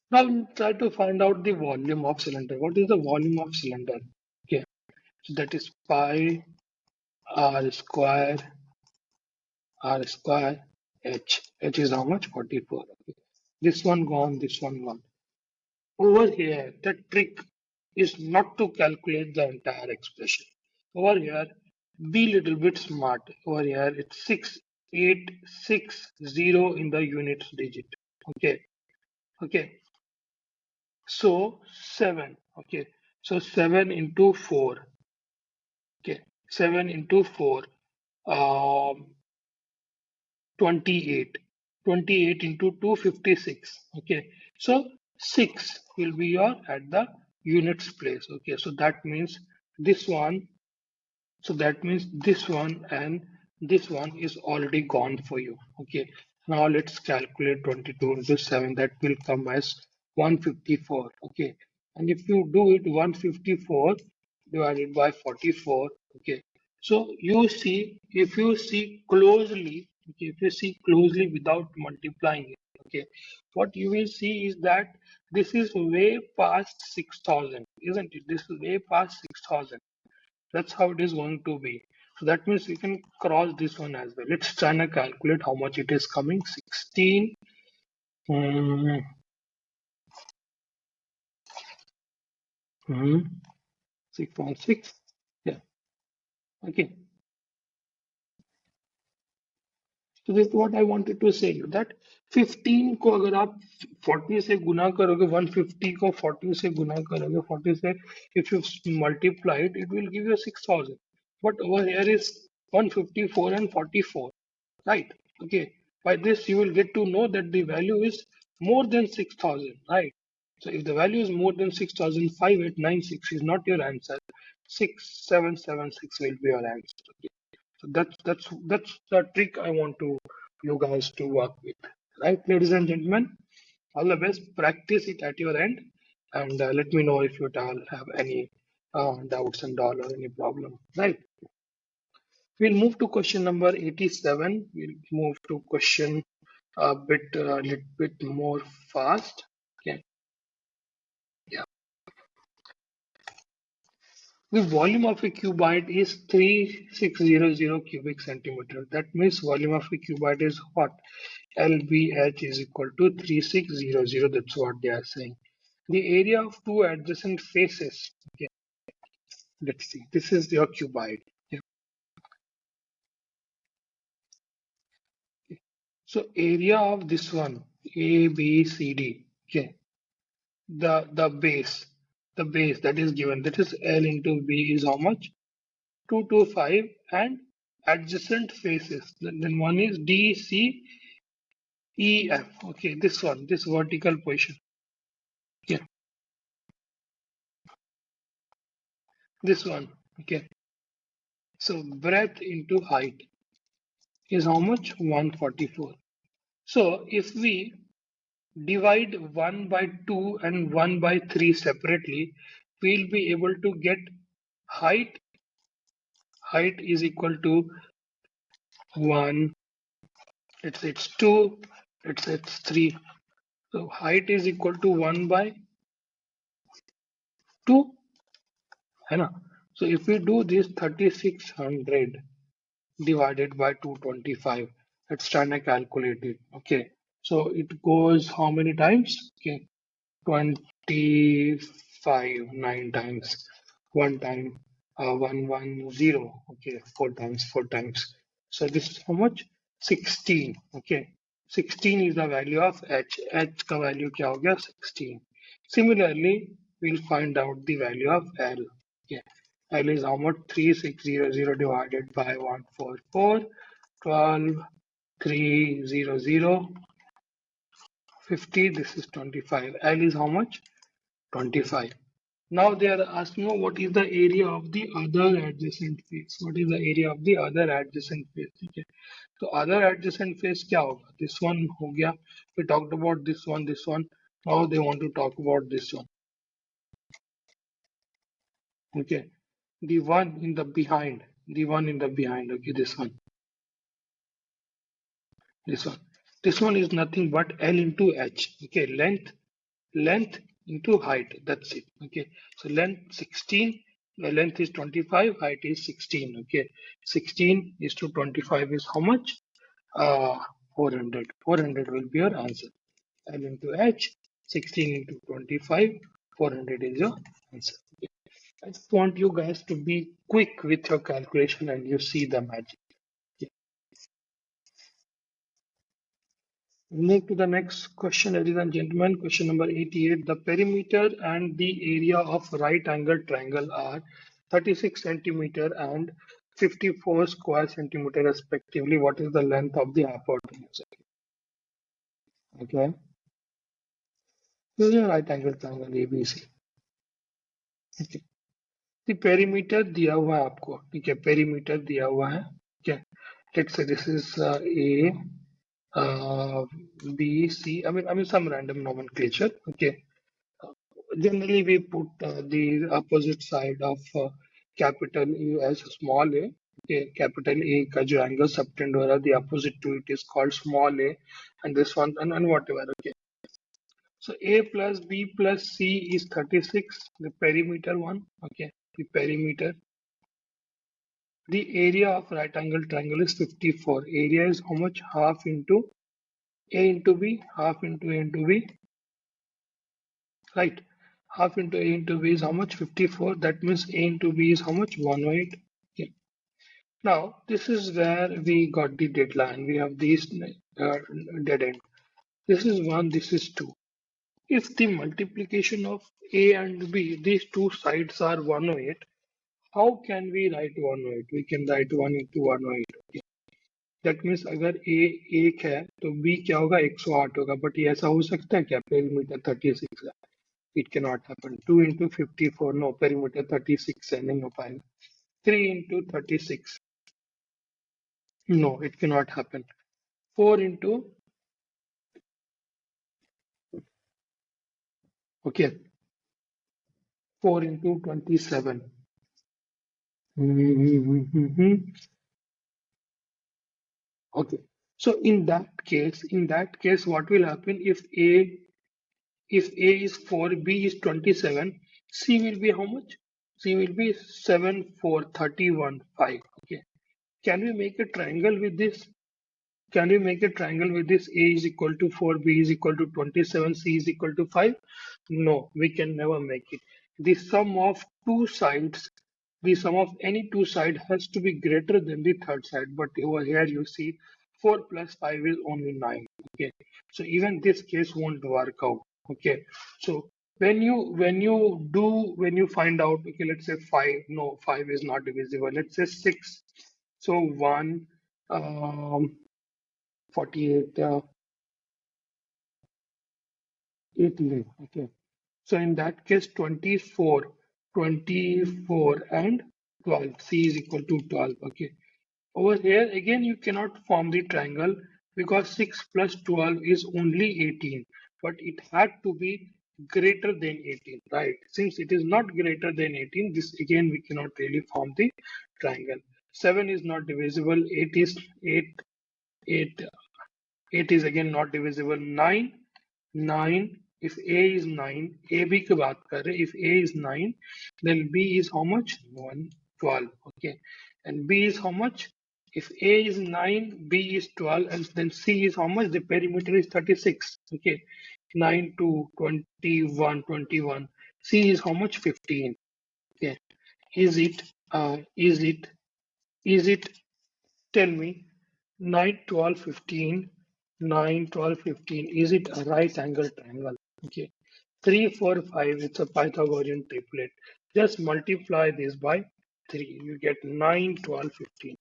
Now we'll try to find out the volume of cylinder. What is the volume of cylinder? Okay, so that is pi r square h. H is how much? 44. Okay. This one gone, this one gone. Over here, the trick is not to calculate the entire expression. Over here, be little bit smart. Over here, it's 6860 in the units digit. Okay, okay. So 7. Okay. So 7 into 4. Okay. 7 into 4. Um, 28. 28 into 2, 56. Okay. So 6 will be your at the units place. Okay. So that means this one. So that means this one and this one is already gone for you. Okay. Now let's calculate 22 into 7. That will come as 154. Okay. And if you do it 154 divided by 44. Okay. So you see, if you see closely, okay, if you see closely without multiplying it, okay, what you will see is that this is way past 6,000, isn't it? This is way past 6,000. That's how it is going to be. So that means we can cross this one as well. Let's try and calculate how much it is coming. 16. mm, mm, 6.6. Yeah. Okay. So this is what I wanted to say you that 15 को अगर आप 40 से गुना करोगे 150 को 40 से गुना करोगे 40 से if you multiply it it will give you 6,000 but over here is 154 and 44, right? Okay, by this you will get to know that the value is more than 6,000, right? So if the value is more than 6,5896 is not your answer, 6776 will be your answer. Okay? So that's the trick I want to you guys to work with, right, ladies and gentlemen? All the best. Practice it at your end, and let me know if you all have any doubts and all or any problem. Right. We'll move to question number 87. We'll move to question a little bit more fast. Okay. Yeah. The volume of a cuboid is 3600 cubic centimeter. That means volume of a cuboid is what? LBH is equal to 3600. That's what they are saying. The area of two adjacent faces. Okay, let's see. This is your cuboid. Yeah. So area of this one, A, B, C, D. Okay. The base that is given, that is L into B is how much? 225 and adjacent faces. Then one is D, C, E, F. Okay, this one, this vertical position. Yeah, this one. Okay. So breadth into height is how much? 144. So if we divide 1 by 2 and 1 by 3 separately, we'll be able to get height. Height is equal to 1. It's 2. It's 3. So height is equal to 1 by 2. है ना? So if we do this 3600 divided by 225, let's try and calculate it. Okay. So it goes how many times? Okay. 25 9 times, one time, 110. Okay, four times. So this is how much? 16. Okay, 16 is the value of h. H का value क्या हो गया? 16. Similarly, we'll find out the value of L. Okay, L is how much? 3600 divided by 144, 12, 300, 50. This is 25. L is how much? 25. Now they are asking you what is the area of the other adjacent face. What is the area of the other adjacent face? Okay. So other adjacent face क्या होगा? This one हो गया. We talked about this one, this one. Now they want to talk about this one. Okay. The one in the behind. The one in the behind. Okay, this one. This one. This one is nothing but L into H. Okay, length into height. That's it. Okay, so length 16, the length is 25, height is 16. Okay, 16 is to 25 is how much? 400. 400 will be your answer. L into H, 16 into 25, 400 is your answer. Okay. I just want you guys to be quick with your calculation and you see the magic. Okay. Move to the next question, ladies and gentlemen. Question number 88. The perimeter and the area of right angle triangle are 36 centimeter and 54 square centimeter respectively. What is the length of the hypotenuse? Okay. This is a right angle triangle ABC. Okay. The perimeter दिया हुआ है आपको, ठीक है, perimeter दिया हुआ है, ठीक है. Let's say this is A, B, C. I mean some random nomenclature. Okay. Generally, we put the opposite side of capital A as small a. Okay, capital A का जो angle subtend हो रहा है, the opposite to it is called small a, and this one and whatever. Okay. So A plus B plus C is 36. The perimeter one. Okay. The perimeter. The area of right angle triangle is 54. Area is how much? Half into A into B. Half into A into B. Right. Half into A into B is how much? 54. That means A into B is how much? 108. Okay. Now, this is where we got the deadline. We have these dead end. This is 1, this is 2. If the multiplication of A and B, these two sides are 108, how can we write 108? We can write 1 into 108. Okay. That means अगर A 1 है तो B क्या होगा? 108 होगा. But ये ऐसा हो सकता है क्या? Perimeter 36 है. It cannot happen. 2 into 54, no, perimeter 36 है, नहीं हो पाएगा. 3 into 36, no, it cannot happen. 4 into, okay, 4 into 27. Okay. So in that case, what will happen if A is 4, B is 27, C will be how much? C will be 7, 4, 31, 5. Okay. Can we make a triangle with this? Can we make a triangle with this? A is equal to 4, B is equal to 27, C is equal to 5? No, we can never make it. The sum of two sides, the sum of any two side has to be greater than the third side. But over here you see 4 plus 5 is only 9. Okay. So even this case won't work out. Okay. So when you find out, okay, let's say 5, no, 5 is not divisible. Let's say 6. So 1, 48, 88. Okay. So in that case, 24, 24 and 12. C is equal to 12. Okay. Over here, again, you cannot form the triangle because 6 plus 12 is only 18. But it had to be greater than 18, right? Since it is not greater than 18, this again, we cannot really form the triangle. 7 is not divisible. 8 is 8. 8 8 is again not divisible. 9, if A is 9, A B की बात कर रहे, if A is 9, then B is how much? 1, 12. Okay. And B is how much? If A is 9, B is 12, and then C is how much? The perimeter is 36. Okay. 9 to 21, 21. C is how much? 15. Okay. Is it, is it, tell me, 9, 12, 15, 9, 12, 15. Is it a right angle triangle? Okay. 3, 4, 5. It's a Pythagorean triplet. Just multiply this by 3. You get 9, 12, 15.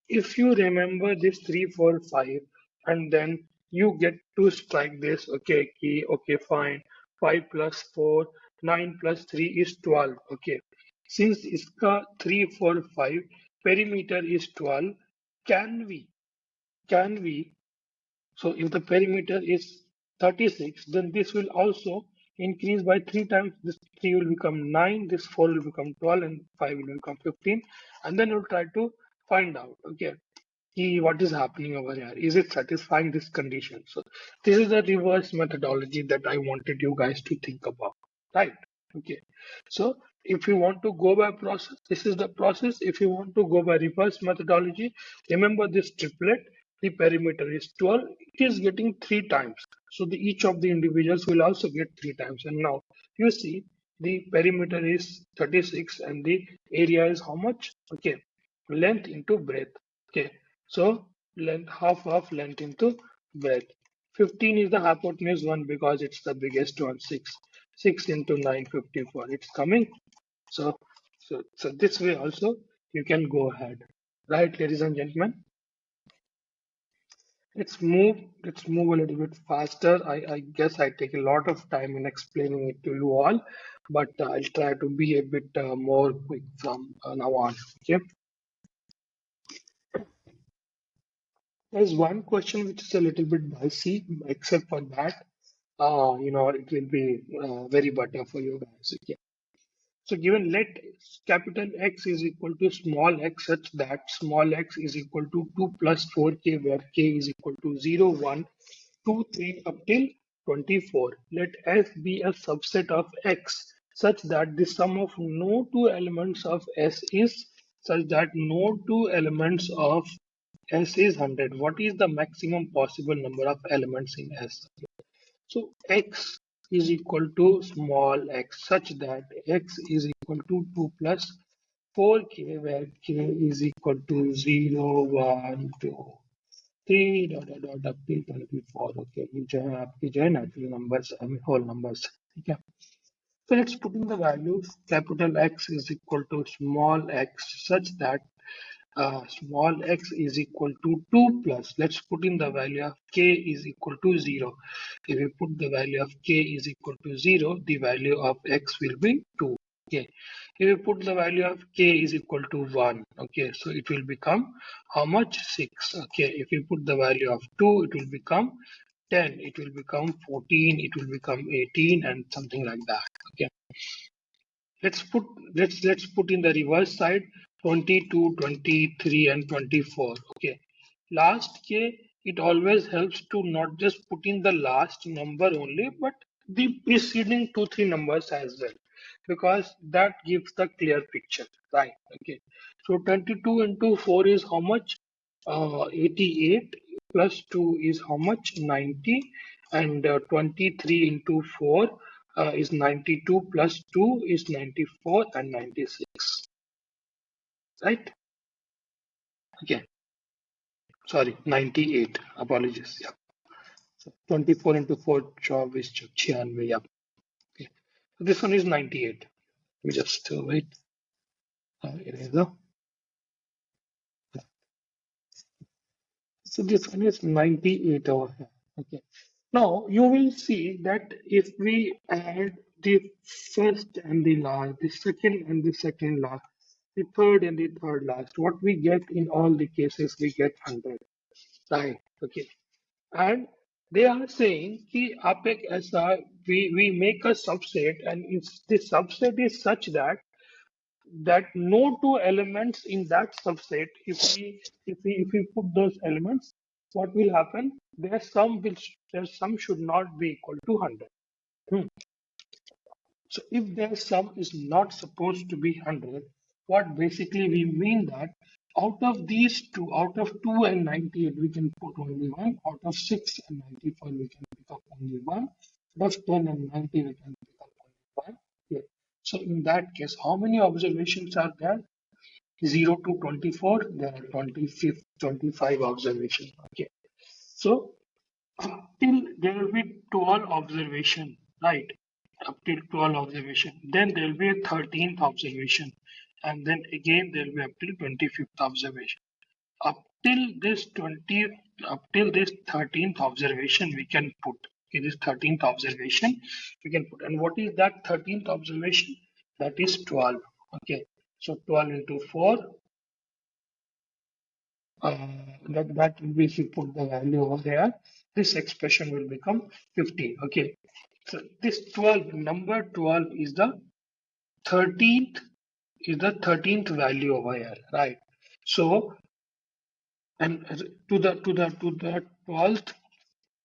If you remember this 3, 4, 5, and then you get to strike this, okay, key, okay, fine. 5 plus 4, 9 plus 3 is 12. Okay. Since iska 3, 4, 5, perimeter is 12, can we can we, so if the perimeter is 36, then this will also increase by 3 times. This 3 will become 9, this 4 will become 12, and 5 will become 15. And then you'll try to find out, okay, what is happening over here. Is it satisfying this condition? So this is the reverse methodology that I wanted you guys to think about, right? Okay. So if you want to go by process, this is the process. If you want to go by reverse methodology, remember this triplet, the perimeter is 12, it is getting 3 times. So each of the individuals will also get 3 times. And now you see the perimeter is 36 and the area is how much? Okay, length into breadth. Okay, so length, half of length into breadth. 15 is the hypotenuse one because it's the biggest one. 6 into 9, 54. It's coming. So this way also you can go ahead. Right, ladies and gentlemen? Let's move a little bit faster. I guess I take a lot of time in explaining it to you all, but I'll try to be a bit more quick from now on. Okay. There's one question which is a little bit dicey, except for that, it will be very better for you guys. Okay. So given let capital X is equal to small x such that small x is equal to 2 plus 4k where k is equal to 0, 1, 2, 3 up till 24. Let S be a subset of X such that the sum of no two elements of S is such that no two elements of S is 100. What is the maximum possible number of elements in S? So x is equal to small x such that x is equal to 2 plus 4k where k is equal to 0, 1, 2, 3 dot dot dot up till 24. Okay, ये जो है आपकी जो है natural numbers, I mean whole numbers. ठीक है. So let's put in the value capital X is equal to small x such that small x is equal to 2 plus, let's put in the value of k is equal to 0. If we put the value of k is equal to 0, the value of x will be 2. Okay. If we put the value of k is equal to 1, okay, so it will become how much? 6. Okay. If we put the value of 2, it will become 10, it will become 14, it will become 18, and something like that. Okay. Let's put in the reverse side 22, 23, and 24. Okay. Last k, it always helps to not just put in the last number only, but the preceding 2, 3 numbers as well, because that gives the clear picture, right? Okay. So 22 into 4 is how much? 88 plus 2 is how much? 90, and 23 into 4 is 92 plus 2 is 94 and 96, right? Okay, sorry, 98. Apologies. Yeah. So 24 into 4 is 96. Yeah. Okay. So this one is 98. We just wait. Eraser. So this one is 98 over here. Okay. Now you will see that if we add the first and the last, the second and the second last, the third and the third last, what we get in all the cases, we get 100. Right. Okay. And they are saying कि आप एक ऐसा we make a subset, and if the subset is such that no two elements in that subset, if we put those elements, what will happen? Their sum should not be equal to 100. Hmm. So if their sum is not supposed to be 100, what basically we mean that out of these two, out of 2 and 98, we can put only one. Out of 6 and 94, we can pick up only one. Out of 10 and 90, we can pick up only one. Okay. So in that case, how many observations are there? 0 to 24, there are 25 observations. Okay. So up till there will be 12 observation, right? Up till 12 observation. Then there will be a 13th observation. And then again there will be up till 25th observation. Up till this 20, up till this 13th observation we can put. Okay, this 13th observation we can put. And what is that 13th observation? That is 12. Okay. So 12 into 4, that will be, if you put the value over there, this expression will become 50. Okay, so this 12, number 12 is the 13th, value over here, right? So, and to the 12th,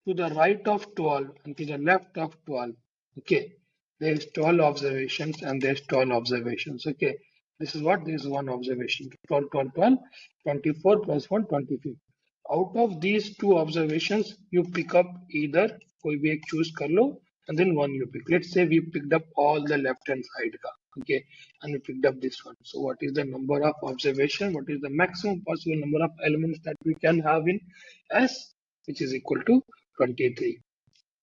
to the right of 12 and to the left of 12. Okay, there is 12 observations and there's 12 observations. Okay, this is what? This is one observation. 12, 12, 12, 24 plus 1, 25. Out of these two observations, you pick up either कोई भी एक choose कर लो and then one you pick. Let's say we picked up all the left hand side का, okay, and we picked up this one. So what is the number of observation? What is the maximum possible number of elements that we can have in S, which is equal to 23.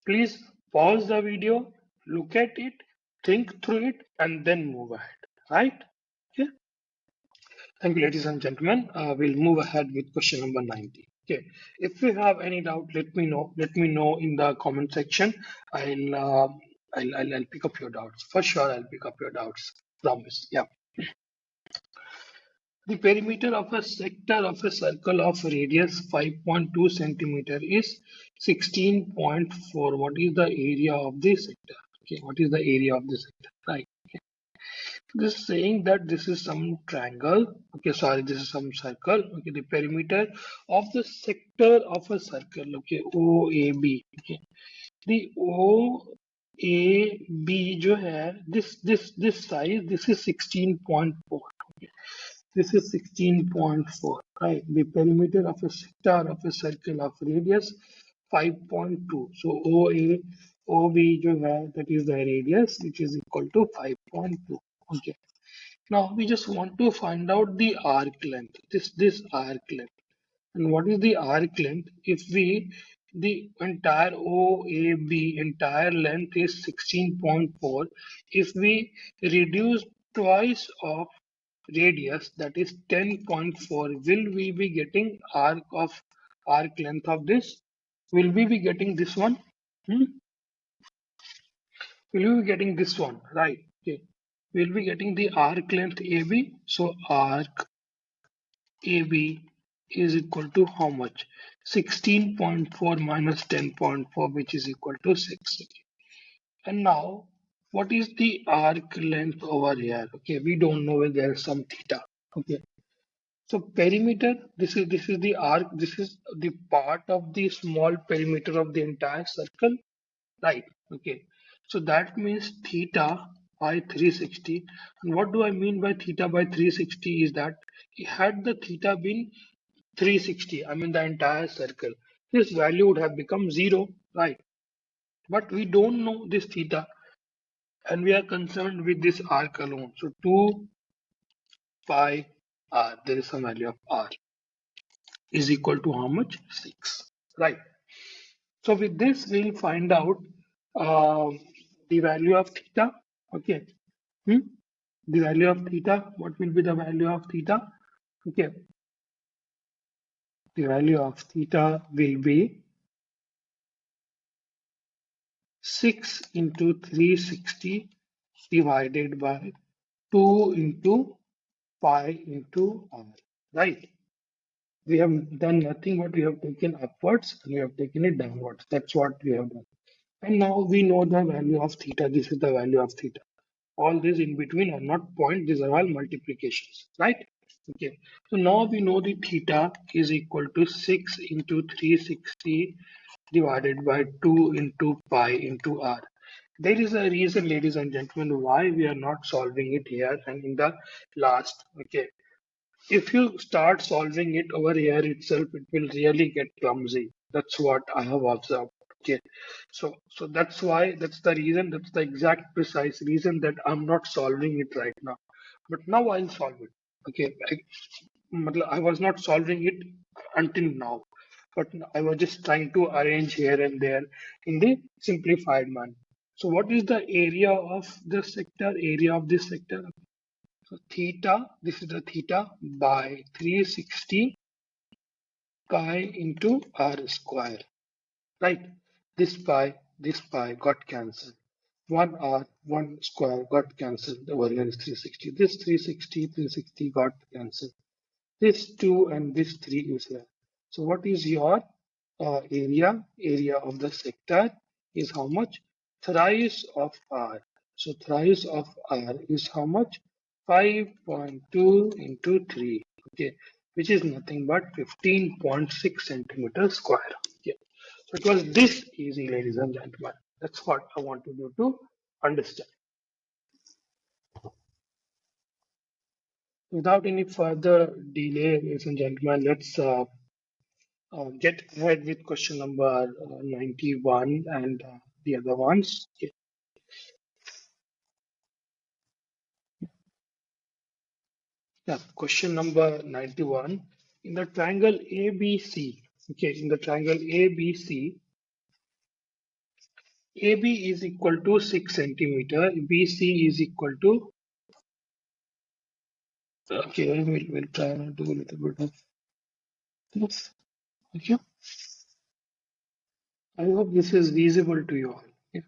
Please pause the video, look at it, think through it, and then move ahead. Right? Okay. Thank you, ladies and gentlemen. We'll move ahead with question number 90. Okay. If you have any doubt, let me know. Let me know in the comment section. I'll pick up your doubts. For sure, I'll pick up your doubts. Promise. Yeah. The perimeter of a sector of a circle of radius 5.2 centimeter is 16.4. What is the area of the sector? Okay, what is the area of the sector? Right. This is saying that this is some triangle. Okay, sorry, this is some circle. Okay, the perimeter of the sector of a circle. Okay, OAB. Okay, the OAB जो है this size this is 16.4. Okay. This is 16.4, right? The perimeter of a sector of a circle of radius 5.2. So OB जो है, that is the radius, which is equal to 5.2. Okay. Now we just want to find out the arc length. This arc length. And what is the arc length? If we the entire OAB entire length is 16.4. If we reduce twice of radius, that is 10.4, will we be getting arc length of this? Will we be getting this one? Hmm? Will we be getting this one? Right. Okay. We'll be getting the arc length AB. So arc AB is equal to how much? 16.4 minus 10.4, which is equal to 6. And now, what is the arc length over here? Okay, we don't know whether there is some theta. Okay, so perimeter, this is the arc, this is the part of the small perimeter of the entire circle, right? Okay, so that means theta by 360. And what do I mean by theta by 360 is that had the theta been 360, I mean the entire circle, this value would have become 0, right? But we don't know this theta and we are concerned with this arc alone. So 2 pi r, there is some value of r is equal to how much? 6, right? So with this, we'll find out the value of theta. Okay. Hmm? The value of theta. What will be the value of theta? Okay. The value of theta will be 6 into 360 divided by 2 into pi into r. Right. We have done nothing but we have taken upwards and we have taken it downwards. That's what we have done. And now we know the value of theta. This is the value of theta. All these in between are not points, these are all multiplications, right? Okay. So now we know the theta is equal to 6 into 360 divided by 2 into pi into r. There is a reason, ladies and gentlemen, why we are not solving it here and in the last. Okay. If you start solving it over here itself, it will really get clumsy. That's what I have observed. Okay, so that's why, that's the reason, that's the exact precise reason that I'm not solving it right now. But now I'll solve it. Okay, I was not solving it until now, but I was just trying to arrange here and there in the simplified manner. So what is the area of the sector? Area of this sector. So theta, this is the theta by 360 pi into r square, right? This pi got cancelled. 1r, 1 square got cancelled. Over here is 360. This 360 got cancelled. This 2 and this 3 is here. So what is your area? Area of the sector is how much? Thrice of r. So thrice of r is how much? 5.2 into 3. Okay, which is nothing but 15.6 centimeters square. Okay. So it was this easy, ladies and gentlemen. That's what I wanted you to understand. Without any further delay, ladies and gentlemen, let's get ahead with question number 91 and the other ones. Okay. Yeah, question number 91. In the triangle ABC, okay, in the triangle ABC, AB is equal to 6 centimeter, BC is equal to, okay, we'll try and do a little bit of this. Okay, I hope this is visible to you all. Yeah.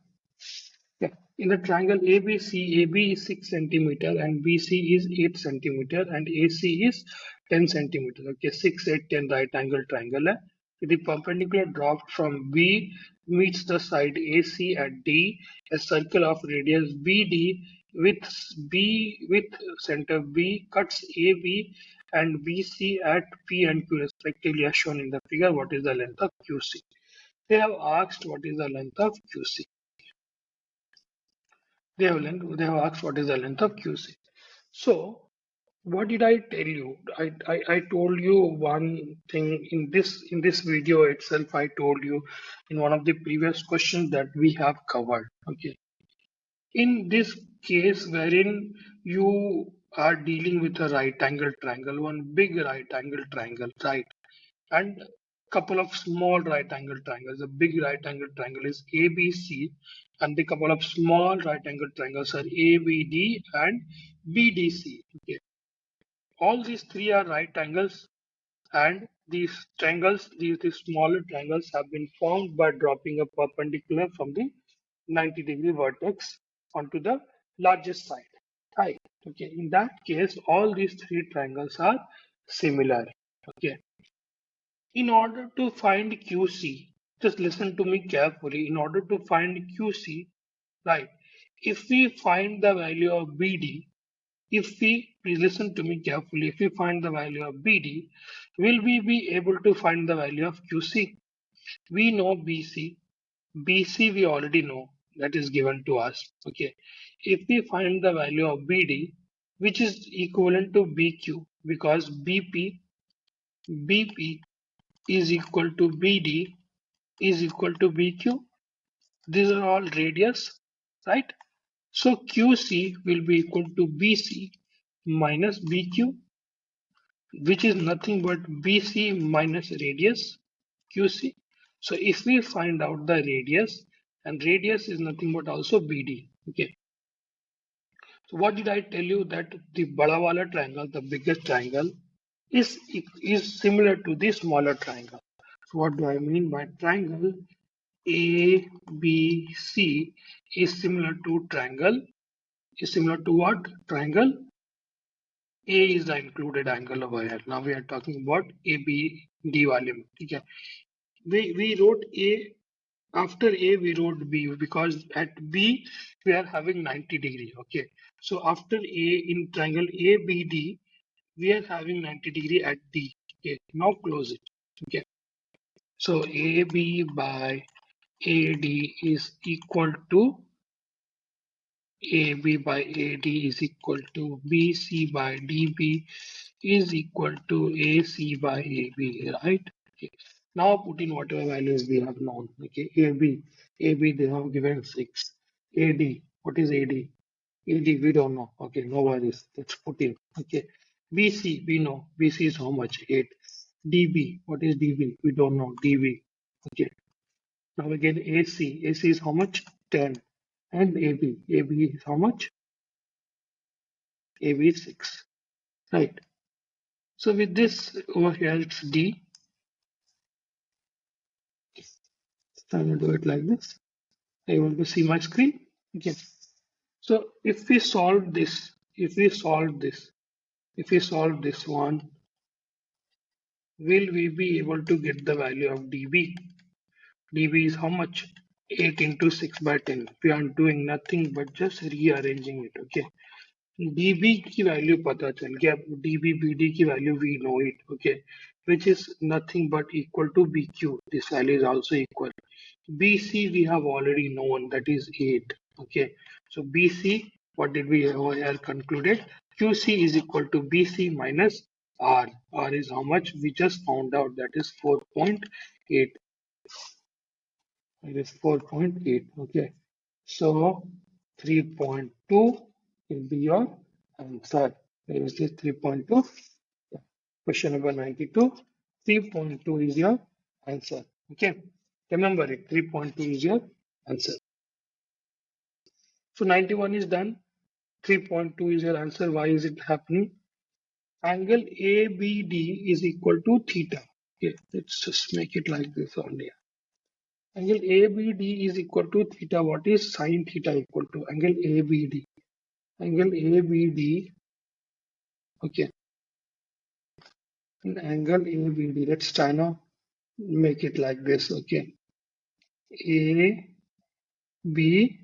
Yeah. In the triangle ABC, AB is 6 centimeter and BC is 8 centimeter and AC is 10 centimeter. Okay, 6, 8, 10 right angle triangle. है. The perpendicular drop from B meets the side AC at D, a circle of radius BD with with center B cuts AB and BC at P and Q respectively as shown in the figure. What is the length of QC? They have asked what is the length of QC. They have asked what is the length of QC. So what did I tell you? I told you one thing in this video itself. I told you in one of the previous questions that we have covered. Okay. In this case wherein you are dealing with a right angle triangle, one big right angle triangle, right? And couple of small right angle triangles. The big right angle triangle is ABC, and the couple of small right angle triangles are ABD and BDC. Okay, all these three are right angles, and these smaller triangles have been formed by dropping a perpendicular from the 90-degree vertex onto the largest side. Right. Okay. In that case, all these three triangles are similar. Okay. In order to find QC, just listen to me carefully. In order to find QC, right, if we find the value of BD, please listen to me carefully, if we find the value of BD, will we be able to find the value of QC? We know BC. BC we already know, that is given to us. Okay. If we find the value of BD, which is equivalent to BQ, because BP is equal to BD is equal to BQ. These are all radius, right? So QC will be equal to BC minus BQ, which is nothing but BC minus radius QC. So if we find out the radius, and radius is nothing but also BD. Okay. So what did I tell you, that the bada wala triangle, the biggest triangle, is similar to the smaller triangle. So what do I mean by triangle? ABC is similar to triangle. Is similar to what? Triangle. A is the included angle over here. Now we are talking about ABD volume. Okay. We wrote A, after A we wrote B because at B we are having 90-degree. Okay. So after A in triangle ABD we are having 90-degree at D. Okay. Now close it. Okay. So AB by AD is equal to AB by AD is equal to BC by DB is equal to AC by AB, right? Okay. Now put in whatever values we have known. Okay, AB they have given 6. AD, what is AD? AD we don't know. Okay, no worries. Let's put in. Okay, BC we know. BC is how much? 8. DB, what is DB? We don't know. DB. Okay, now again AC is how much? 10. And AB is how much? AB is 6. Right. So with this over here it's D. So I'm going to do it like this. Are you able to see my screen? Okay. So if we solve this, if we solve this one, will we be able to get the value of dB? dB is how much? 8 into 6 by 10. We are doing nothing but just rearranging it. Okay. dB की value पता चल गया, dB BD की value we know it, okay, which is nothing but equal to BQ. This value is also equal. BC we have already known, that is 8. Okay, so BC, what did we over here concluded? QC is equal to BC minus R. R is how much? We just found out, that is 4.8. It is 4.8. Okay, so 3.2 will be your answer. There is this 3.2. Question number 92. 3.2 is your answer. Okay, remember it. 3.2 is your answer. So 91 is done. 3.2 is your answer. Why is it happening? Angle ABD is equal to theta. Okay, let's just make it like this only. Angle ABD is equal to theta. What is sine theta equal to? Angle ABD. Angle ABD. Okay, an angle ABD. Let's try now make it like this. Okay, A B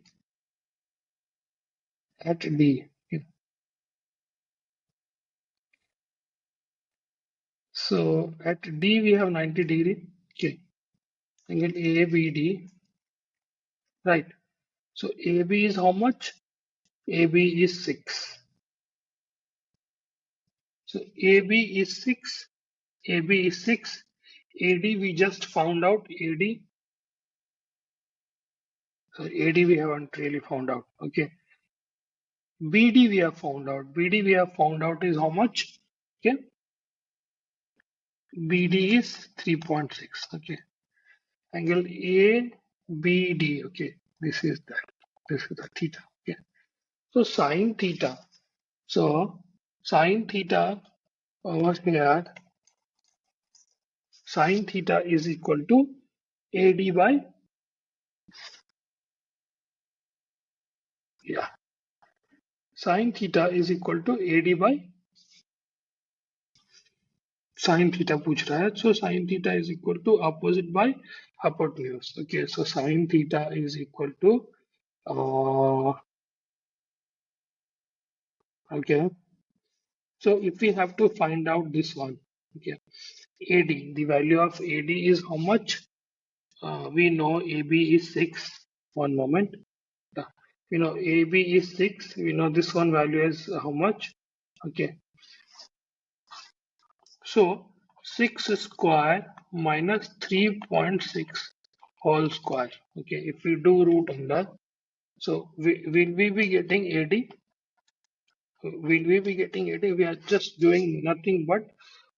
at D. Okay. So at D we have 90 degree. Okay, angle ABD. Right. So AB is how much? AB is 6. So AB is 6. AB is 6. AD we just found out. AD. So AD we haven't really found out. Okay. BD we have found out. BD we have found out is how much? Okay. BD is 3.6. Okay. Angle ABD. Okay. This is that. This is the theta. Okay. So sine theta. So sine theta over here. Sine theta is equal to AD by, yeah, sine theta is equal to AD by sine theta पूछ रहा है. So sine theta is equal to opposite by hypotenuse. Okay, so sine theta is equal to okay. So if we have to find out this one, okay, AD, the value of AD is how much? We know AB is 6. One moment. We know AB is 6. We know this one value is how much? Okay. So 6 square minus 3.6 whole square. Okay. If we do root under, so will we be getting AD? Will we be getting AD? We are just doing nothing but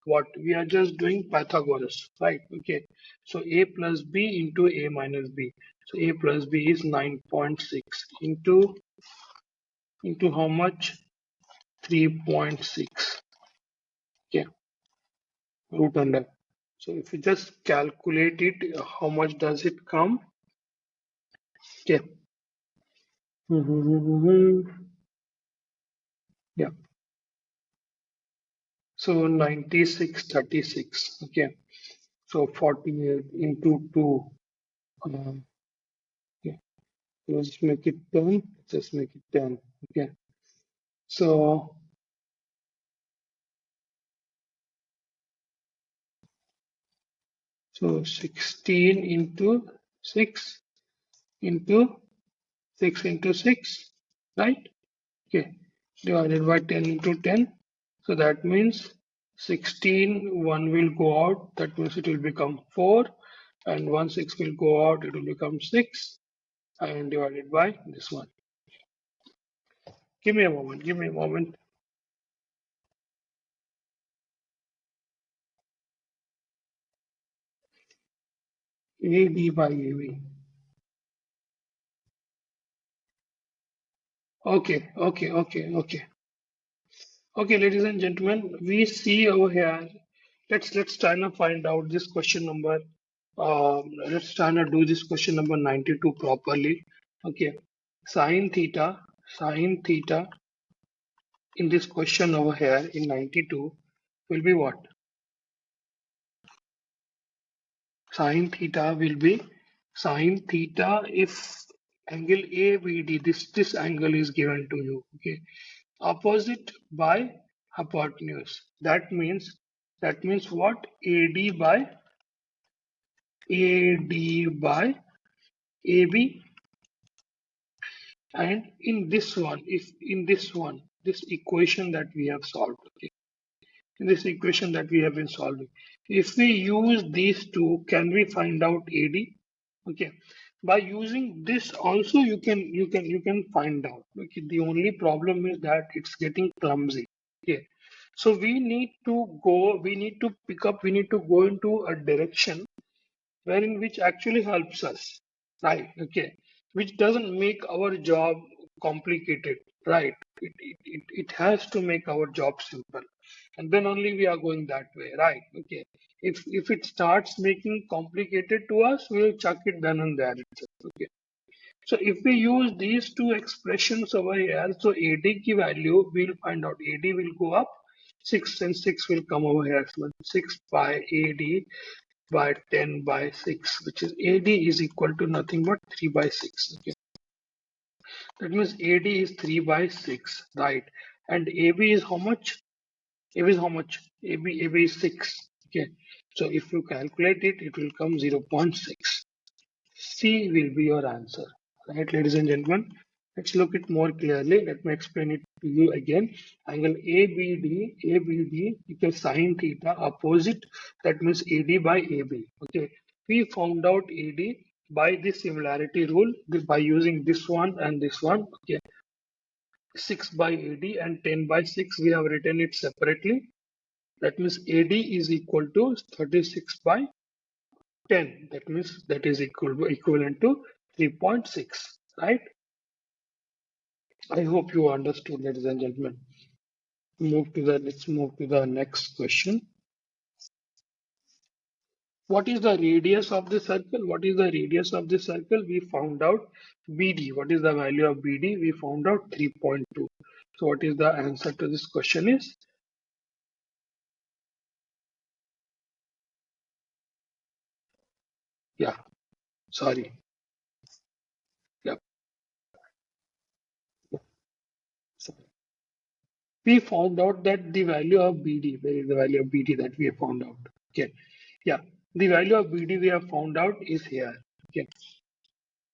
what? We are just doing Pythagoras, right? Okay. So A plus B into A minus B. So A plus B is 9.6 into how much? 3.6. Okay. Root under. So if you just calculate it, how much does it come? Okay. Yeah. So 9636. Okay. So 48 into 2. Okay. Let's make it 10. Just make it 10. Okay. So 16 into 6 into 6 into 6, right? Okay. Divided by 10 into 10. So that means 16, 1 will go out. That means it will become 4. And 1 6 will go out. It will become 6. And divided by this one. Give me a moment. Give me a moment. AD by AB. Okay, okay, okay, okay. Okay, ladies and gentlemen, we see over here. Let's try to find out this question number. Let's try to do this question number 92 properly. Okay, sine theta in this question over here in 92 will be what? Sine theta will be sine theta if angle ABD, this angle is given to you. Okay, opposite by hypotenuse. That means what? AD by AB. And in this one, if in this equation that we have solved, okay, in this equation that we have been solving, if we use these two, can we find out AD? Okay, by using this also you can find out. Okay, the only problem is that it's getting clumsy. Okay, so we need to pick up, we need to go into a direction wherein which actually helps us, right? Okay, which doesn't make our job complicated, right? It has to make our job simple. And then only we are going that way, right? Okay. If it starts making complicated to us, we'll chuck it then and there itself. Okay. So if we use these two expressions over here, so AD ki value, we'll find out AD will go up, 6 and 6 will come over here. So 6 by AD by 10 by 6, which is AD is equal to nothing but 3 by 6. Okay. That means AD is 3 by 6, right? And AB is how much? AB is how much? AB is 6. Okay. So if you calculate it, it will come 0.6. C will be your answer. Right, ladies and gentlemen? Let's look it more clearly. Let me explain it to you again. Angle ABD equals sine theta opposite. That means AD by AB. Okay. We found out AD by the similarity rule by using this one and this one. Okay. 6 by AD and 10 by 6. We have written it separately. That means AD is equal to 36 by 10. That means that is equivalent to 3.6, right? I hope you understood, ladies and gentlemen. Let's move to the next question. What is the radius of the circle? What is the radius of the circle? We found out BD. What is the value of BD? We found out 3.2. So what is the answer to this question is? Yeah, sorry. Yeah. Sorry. We found out that the value of BD, where is the value of BD that we have found out? Okay. Yeah, the value of BD we have found out is here. Okay,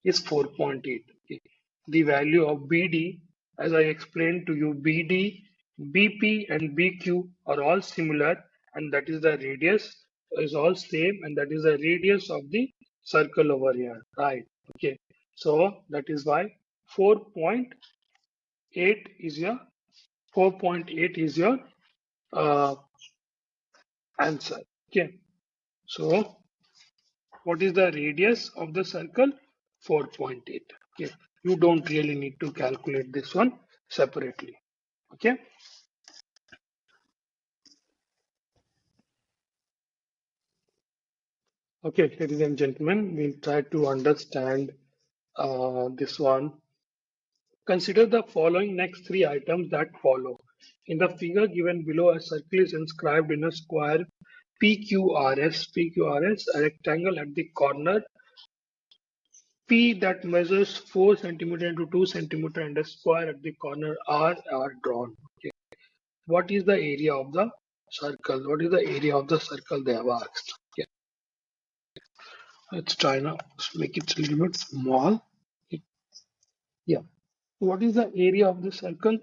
is 4.8. Okay. The value of BD, as I explained to you, BD, BP, and BQ are all similar, and that is the radius is all same, and that is the radius of the circle over here, right? Okay, so that is why 4.8 is your 4.8 is your uh, answer. Okay, so what is the radius of the circle? 4.8. Okay, you don't really need to calculate this one separately. Okay, okay, ladies and gentlemen, we'll try to understand this one. Consider the following next three items that follow. In the figure given below, a circle is inscribed in a square PQRS, a rectangle at the corner P that measures 4 centimeter into 2 centimeter and a square at the corner R are drawn. Okay. What is the area of the circle? What is the area of the circle they have asked? Okay. Let's try now. Let's make it a little bit small. Yeah. What is the area of the circle?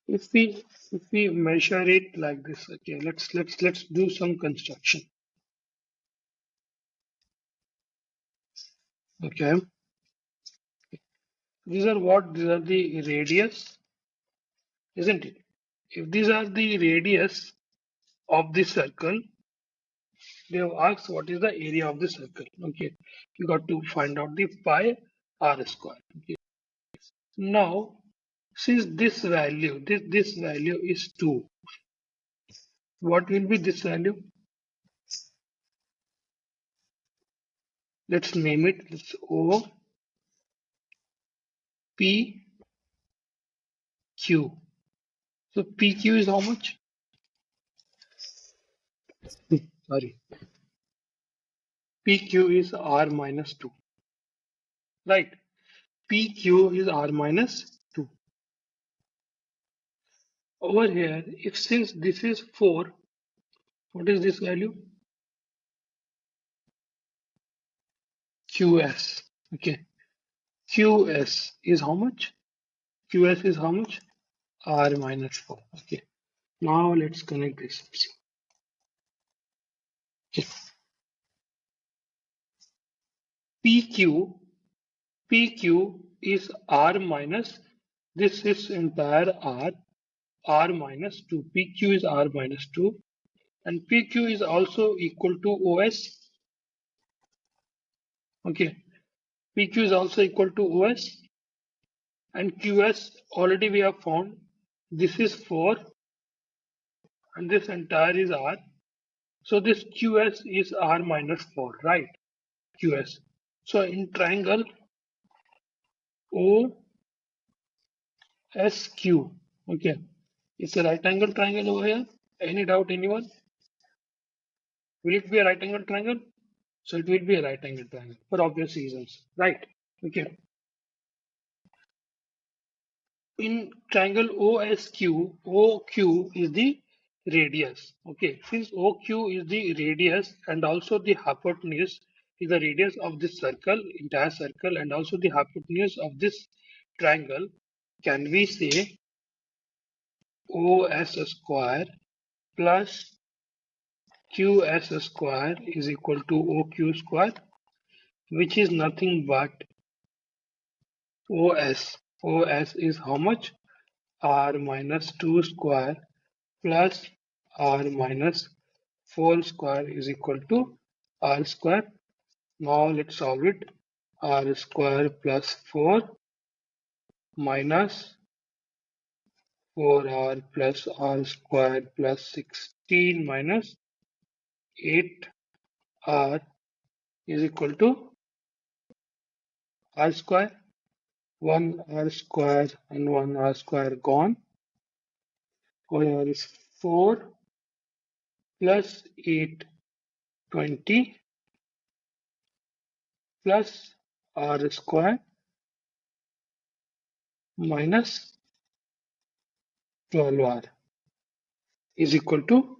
If we measure it like this, okay, let's do some construction. Okay. These are what? These are the radius, isn't it? If these are the radius of the circle, they have asked what is the area of the circle. Okay, you got to find out the pi r square. Okay. Now, since this value is 2, what will be this value? Let's name it. Let's O P Q. So PQ is how much? Sorry, PQ is r minus 2. Right? PQ is r minus 2. Over here, if since this is 4, what is this value? QS. Okay. QS is how much? QS is how much? R minus 4. Okay. Now let's connect this. Okay. PQ. PQ is R minus. This is entire R. R minus 2. PQ is R minus 2. And PQ is also equal to OS. Okay. PQ is also equal to OS, and QS already we have found. This is 4 and this entire is R. So this QS is R minus 4, right? QS. So in triangle OSQ, okay, it's a right angle triangle over here. Any doubt, anyone? Will it be a right angle triangle? So it will be a right angle triangle for obvious reasons, right? Okay. In triangle OSQ, OQ is the radius. Okay, since OQ is the radius and also the hypotenuse is the radius of this circle, entire circle, and also the hypotenuse of this triangle, can we say OS square plus QS square is equal to OQ square, which is nothing but OS. OS is how much? R minus 2 square plus R minus 4 square is equal to R square. Now let's solve it. R square plus 4 minus 4R plus R square plus 16 minus 8R is equal to R square. 1 R square and 1 R square gone. Over here is 4 plus 8, 20 plus R square minus 12R is equal to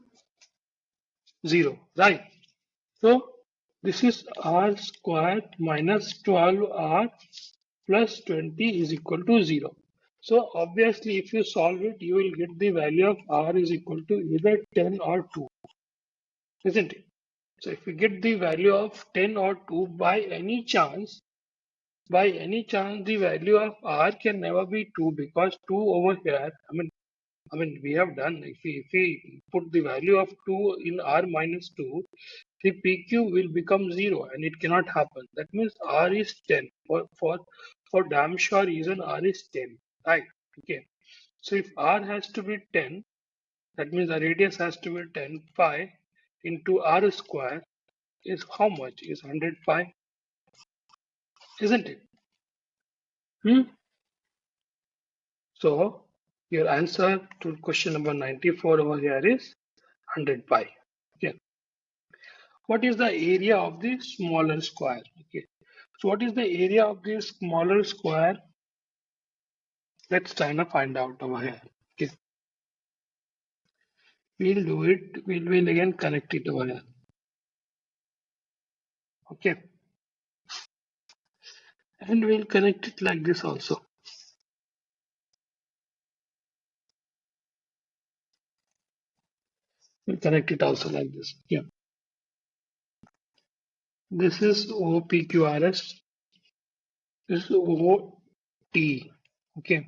0, right? So this is R square minus 12R plus 20 is equal to 0. So obviously if you solve it, you will get the value of R is equal to either 10 or 2, isn't it? So if we get the value of 10 or 2 by any chance, the value of R can never be 2 because 2 over here, we have done, if we put the value of 2 in R minus 2, the PQ will become 0 and it cannot happen. That means R is 10. For damn sure reason, R is 10, right? Okay. So if R has to be 10, that means the radius has to be 10. Pi into R square is how much? Is 100 pi, isn't it? Hmm? So your answer to question number 94 over here is 100 pi. Okay. What is the area of the smaller square? Okay. So what is the area of the smaller square? Let's try to find out over here. Okay. We'll do it. We'll again connect it over here. Okay. And we'll connect it like this also. We'll connect it also like this. Yeah. This is OPQRS. This is OT. Okay.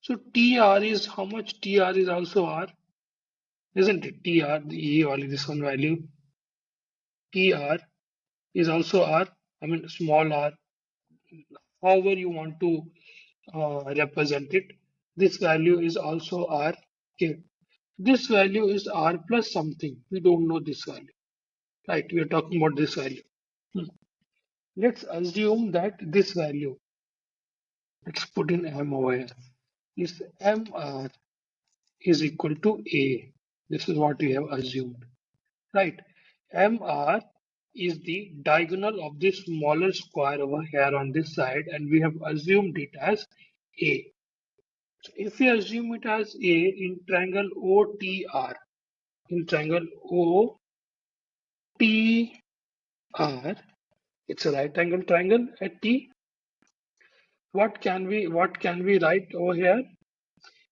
So TR is how much? TR is also R, isn't it? TR, the E only this one value. TR is also R. Small r. However you want to represent it. This value is also R. Okay. This value is R plus something. We don't know this value. Right? We are talking about this value. Let's assume that this value, let's put in M over here, is MR is equal to A. This is what we have assumed. Right? MR is the diagonal of the smaller square over here on this side, and we have assumed it as A. So if we assume it as A in triangle OTR, in triangle OTR, it's a right angle triangle at T. What can we write over here?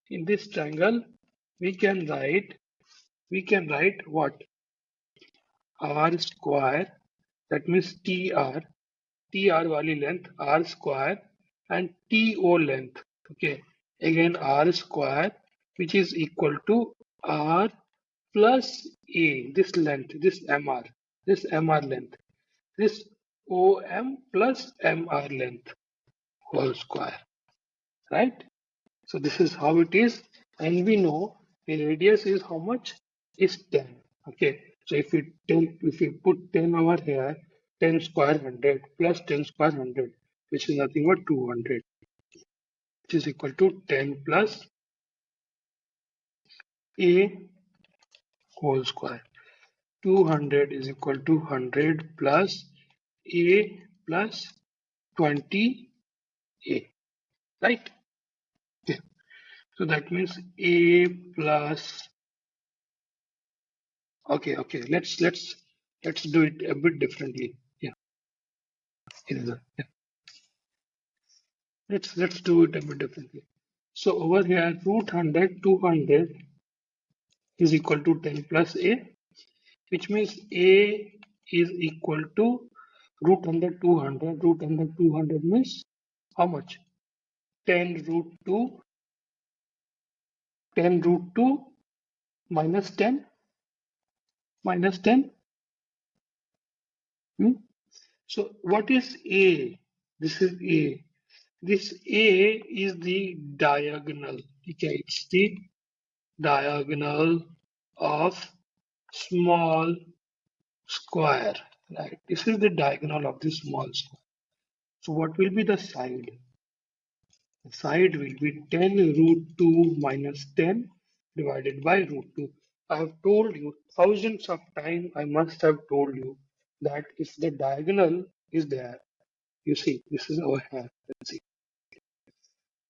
In this triangle, we can write what? R square, that means TR wali length, R square, and TO length. Okay, again R square, which is equal to R plus A, this length, this MR length. this OM plus MR length whole square, right? So this is how it is, and we know the radius is how much is 10. Okay, so if we put 10 over here, 10 square 100 plus 10 square 100, which is nothing but 200, which is equal to 10 plus a whole square. 200 is equal to 100 plus a plus 20a, right? Okay. So that means a plus. Okay. Let's do it a bit differently. Yeah, here is yeah. Let's do it a bit differently. So over here, root 100, 200 is equal to 10 plus a, which means a is equal to root 100, 200. Root 100, 200 means how much? 10 root 2, 10 root 2 minus 10 minus 10. Hmm? So what is a? This is a. This A is the diagonal. Okay, it's the diagonal of small square. Right. This is the diagonal of the small square. So what will be the side? The side will be 10 root 2 minus 10 divided by root 2. I have told you thousands of times, I must have told you that if the diagonal is there, you see, this is over here. Let's see.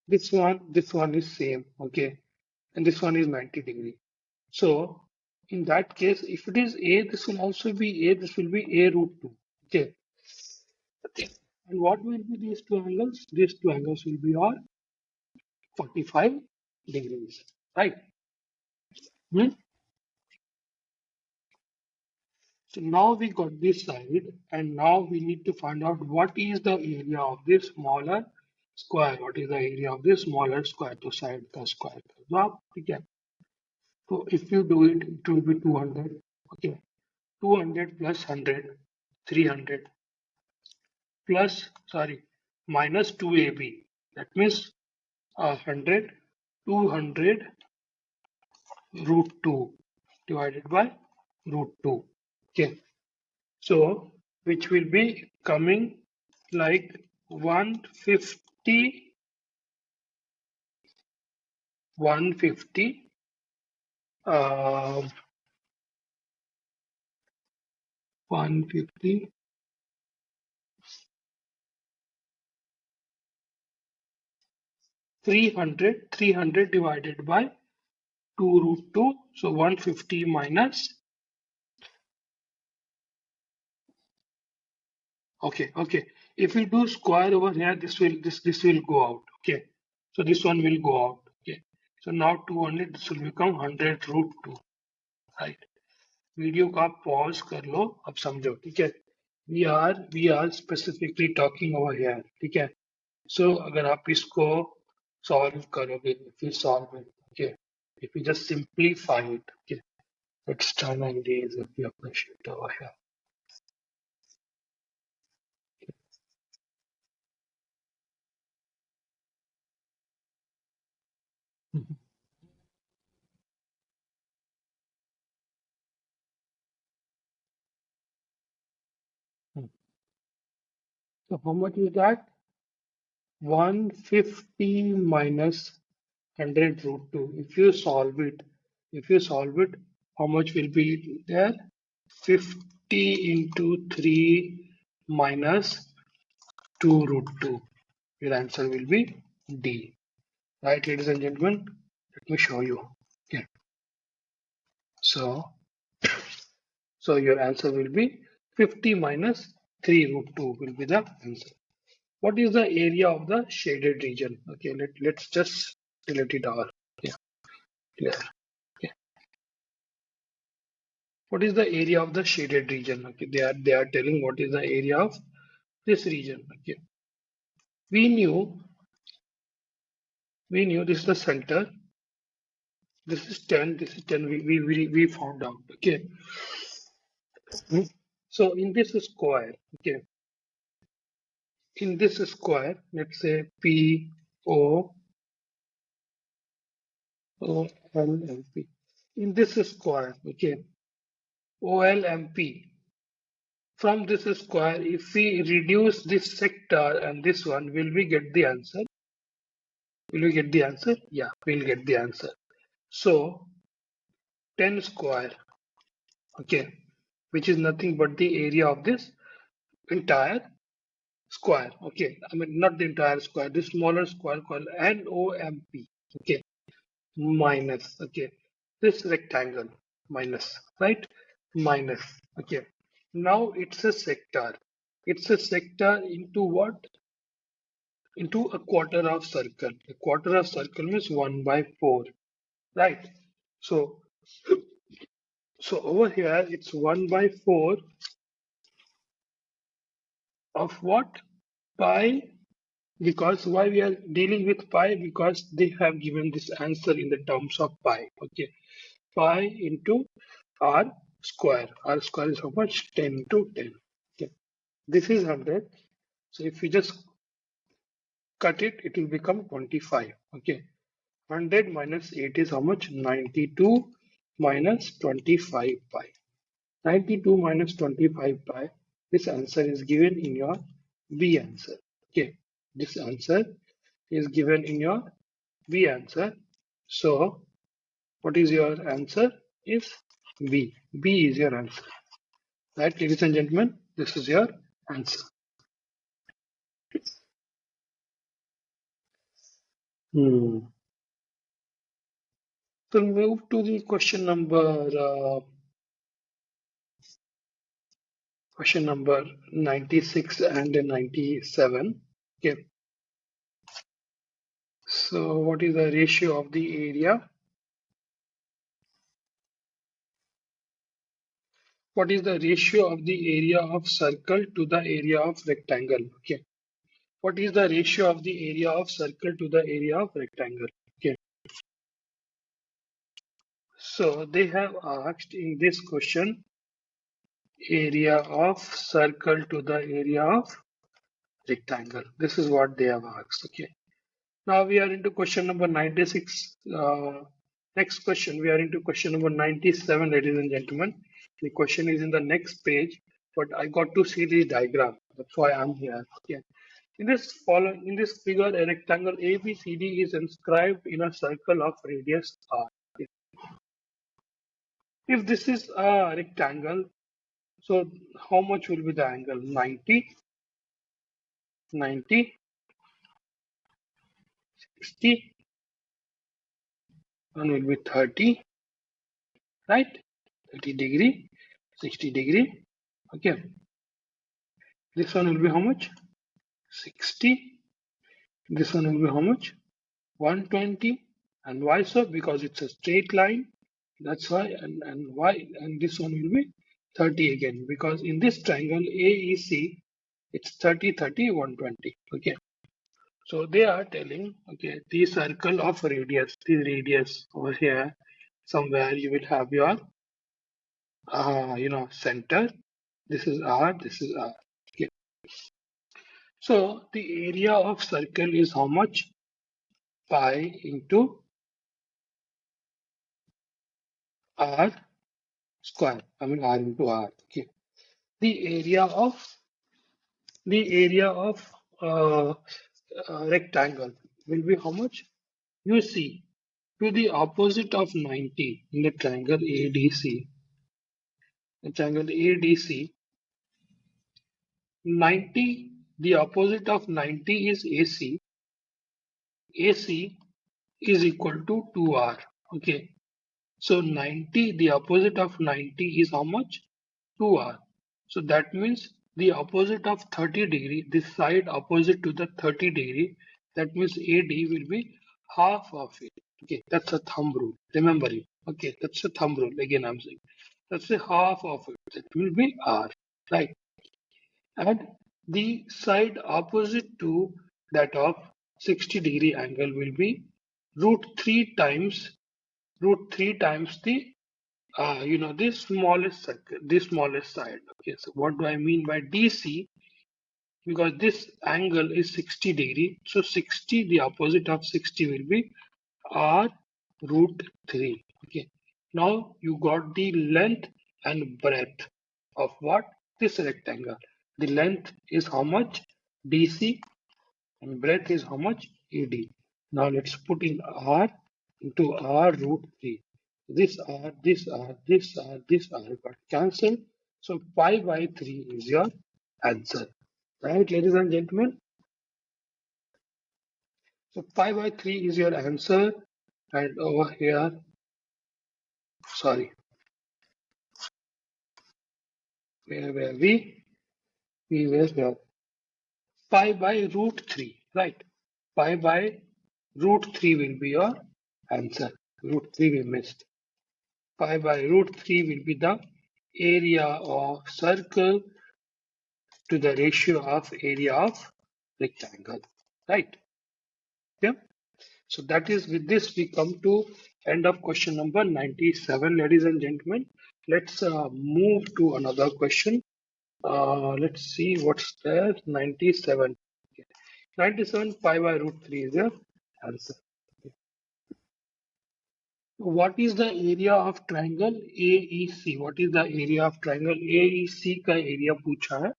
This one is same, okay, and this one is 90 degree. So in that case, if it is a, this will also be a. This will be a root 2. Okay. Okay. And what will be these two angles? These two angles will be all 45 degrees, right? Hmm? So now we got this side, and now we need to find out what is the area of this smaller square. What is the area of this smaller square? To side the square. So we can. So if you do it, it will be 200. Okay. 200 plus 100, 300 plus, sorry, minus 2ab. That means 100, 200 root 2 divided by root 2. Okay. So, which will be coming like 150, 150, uh, 150, 300, 300 divided by 2 root 2. So 150 minus. Okay. If we do square over here, this will go out. Okay. So this one will go out. Okay. So now 200, this will become 100 root 2. Right. Video को आप pause कर लो, अब समझो, ठीक है. We are specifically talking over here, ठीक है. सो अगर आप इसको सॉल्व करोगे, if you solve it, okay, if you just simplify it, okay, let's turn on this if you appreciate over here. So how much is that? 150 minus 100 root 2. If you solve it, how much will be there? 50 into 3 minus 2 root 2. Your answer will be D. Right, ladies and gentlemen? Let me show you. Okay. So, so your answer will be 50 minus 3 root 2 will be the answer. What is the area of the shaded region? Okay, let's just delete it all. Yeah, clear. Okay. What is the area of the shaded region? Okay, they are telling what is the area of this region. Okay. We knew this is the center. This is 10. This is 10. We found out. Okay. Hmm. So in this square, okay, in this square, let's say P O O L M P. In this square, okay, O L M P. From this square, if we reduce this sector and this one, will we get the answer? Will we get the answer? Yeah, we'll get the answer. So 10 square, okay, which is nothing but the area of this entire square, okay. I mean, not the entire square, the smaller square called NOMP, okay, minus, okay, this rectangle, minus, right, minus, okay. Now it's a sector. It's a sector into what? Into a quarter of circle. A quarter of circle means 1 by 4, right? So, so over here it's 1 by 4 of what? Pi. Because why we are dealing with pi? Because they have given this answer in the terms of pi. Okay, pi into r square. R square is how much? 10 to 10. Okay, this is 100. So if we just cut it, it will become 25. Okay, 100 minus 8 is how much? 92 minus 25 pi. 92 minus 25 pi. This answer is given in your B answer. Okay, this answer is given in your B answer. So, what is your answer? Is B. B is your answer. Right, ladies and gentlemen, this is your answer. Hmm. So, move to the question number 96 and 97. Okay. So, what is the ratio of the area? What is the ratio of the area of circle to the area of rectangle? Okay. What is the ratio of the area of circle to the area of rectangle? Okay. So they have asked in this question area of circle to the area of rectangle. This is what they have asked. Okay. Now we are into question number 96. Next question, we are into question number 97, ladies and gentlemen. The question is in the next page, but I got to see the diagram. That's why I'm here. Okay. In this figure, a rectangle ABCD is inscribed in a circle of radius r. If this is a rectangle, so how much will be the angle? 90, 90, 60, one will be 30, right? 30 degree, 60 degree. Okay. This one will be how much? 60. This one will be how much? 120. And why so? Because it's a straight line. That's why. And why? And this one will be 30 again. Because in this triangle AEC, it's 30, 30, 120. Okay. So they are telling, okay, the circle of radius, the radius over here, somewhere you will have your, center. This is R, this is R. Okay. So the area of circle is how much? Pi into R square. I mean R into R. Okay. The area of uh, rectangle will be how much? You see, to the opposite of 90 in the triangle ADC. The triangle ADC, 90, the opposite of 90 is AC. AC is equal to 2R. Okay. So 90, the opposite of 90 is how much? 2R. So that means the opposite of 30 degree, this side opposite to the 30 degree, that means AD will be half of it. Okay, that's a thumb rule. Remember it. Okay, that's a thumb rule. Again, I'm saying that's a half of it. That will be R, right? And the side opposite to that of 60-degree angle will be root 3 times the this smallest circle, this smallest side. Okay, so what do I mean by DC? Because this angle is 60 degree, so 60, the opposite of 60 will be R root 3. Okay, now you got the length and breadth of what? This rectangle. The length is how much? DC, and breadth is how much? AD. Now let's put in R into R root 3. This R, this R, this R, this R got cancelled. So pi by 3 is your answer. Right, ladies and gentlemen? So pi by 3 is your answer. And over here, sorry, where were we? We were here. Pi by root 3, right? Pi by root 3 will be your answer. Root 3 we missed. Pi by root 3 will be the area of circle to the ratio of area of rectangle, right? Yeah. So that is, with this we come to end of question number 97, ladies and gentlemen. Let's move to another question. Let's see what's there. 97. Okay. 97 pi by root 3 is your answer. What is the area of triangle AEC? What is the area of triangle AEC का area पूछा है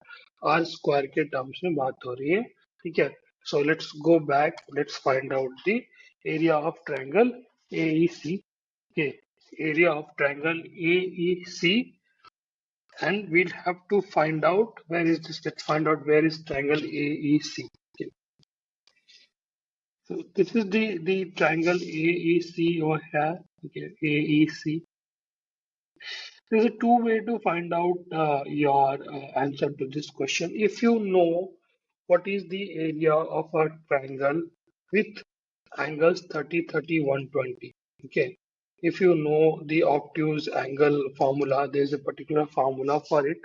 R square के terms में बात हो रही है, ठीक है? So let's go back. Let's find out the area of triangle AEC. Okay, area of triangle AEC, and we'll have to find out where is this. Let's find out where is triangle AEC. Okay. So this is the triangle AEC over here. Okay, AEC. There's a two-way to find out your answer to this question. If you know what is the area of a triangle with angles 30, 30, 120. Okay. If you know the obtuse angle formula, there's a particular formula for it.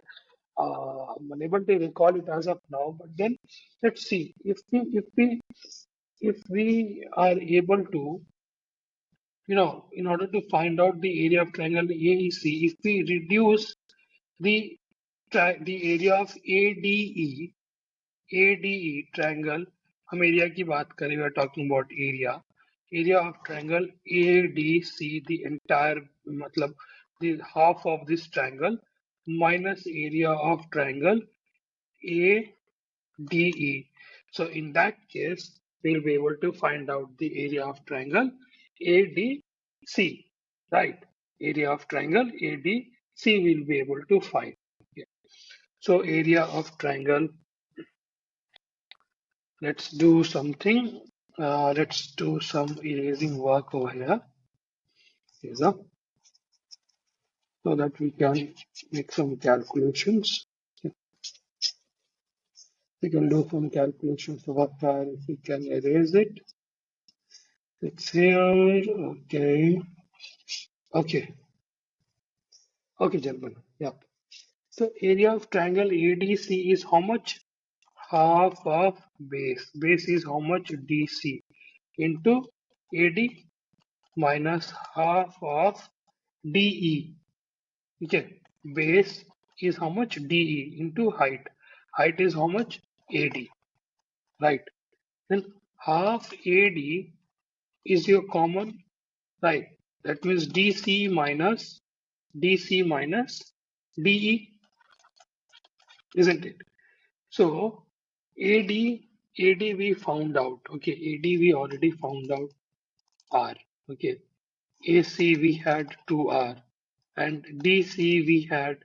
I'm unable to recall it as of now, but then let's see if we are able to, in order to find out the area of triangle AEC, if we reduce the the area of ADE triangle, हम area की बात करें, we are talking about area of triangle ADC, the entire, मतलब the half of this triangle minus area of triangle ADE. So in that case, we'll be able to find out the area of triangle ADC, right? Area of triangle ADC we'll be able to find. Okay. So area of triangle, let's do something. Let's do some erasing work over here. So that we can make some calculations. We can do some calculations over here if we can erase it. It's here. Okay. Okay. Okay, gentlemen. Yep. So area of triangle ADC is how much? Half of base. Base is how much? DC into AD minus half of DE. Okay. Base is how much? DE into height. Height is how much? AD. Right. Then half AD is your common, right? That means DC minus DE, isn't it? So AD we found out. Okay, AD we already found out R. Okay, AC we had 2R, and DC we had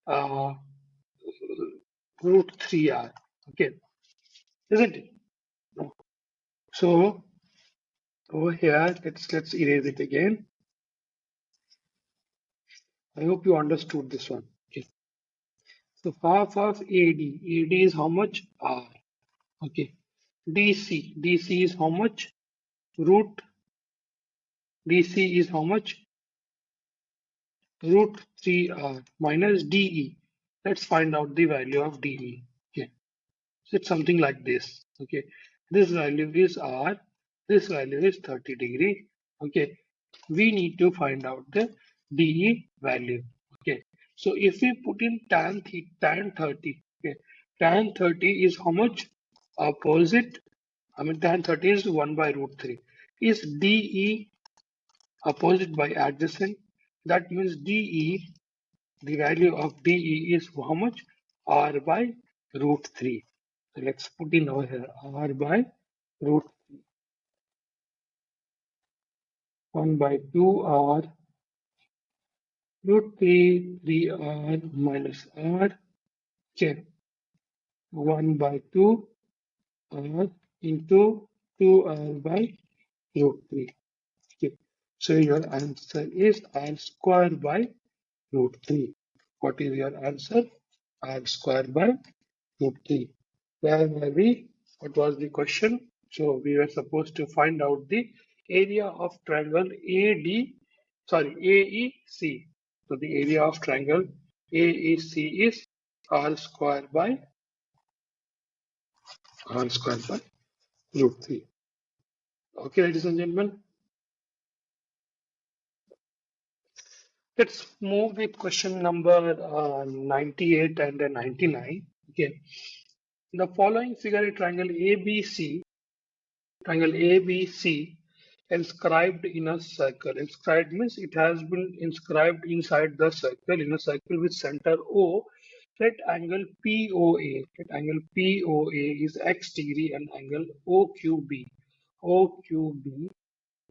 uh, root 3R. Okay, isn't it? No. So over here, let's erase it again. I hope you understood this one. Okay. So half of AD is how much? R. Okay. DC is how much? Root DC is how much? Root 3R minus DE. Let's find out the value of DE. Okay. So it's something like this. Okay. This value is R. This value is 30 degree. Okay. We need to find out the DE value. Okay. So if we put in tan 30, okay, tan 30 is how much? Opposite, I mean tan 30 is 1 by root 3. Is DE opposite by adjacent? That means DE, the value of DE is how much? R by root 3. So let's put in over here R by root 1 by 2R root 3 3R minus R, okay, 1 by 2 R into 2R by root 3. Okay. So your answer is R square by root 3. What is your answer? R square by root 3. Where were we? What was the question? So we were supposed to find out the area of triangle AEC. So the area of triangle AEC is R square by root 3. Okay, ladies and gentlemen. Let's move with question number 98 and 99. Okay. The following figure a triangle ABC inscribed in a circle. Inscribed means it has been inscribed inside the circle, in a circle with center O. Let angle POA. Let angle POA is x degree and angle OQB. OQB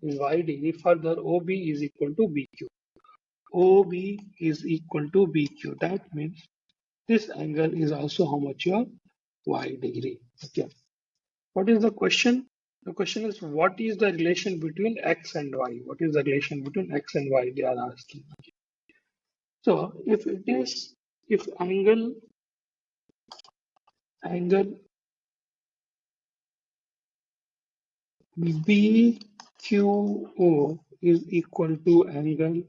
is y degree. Further, OB is equal to BQ. OB is equal to BQ. That means this angle is also how much? Your y degree. Okay. What is the question? The question is, what is the relation between x and y? What is the relation between x and y? They are asking. So if it is, if angle BQO is equal to angle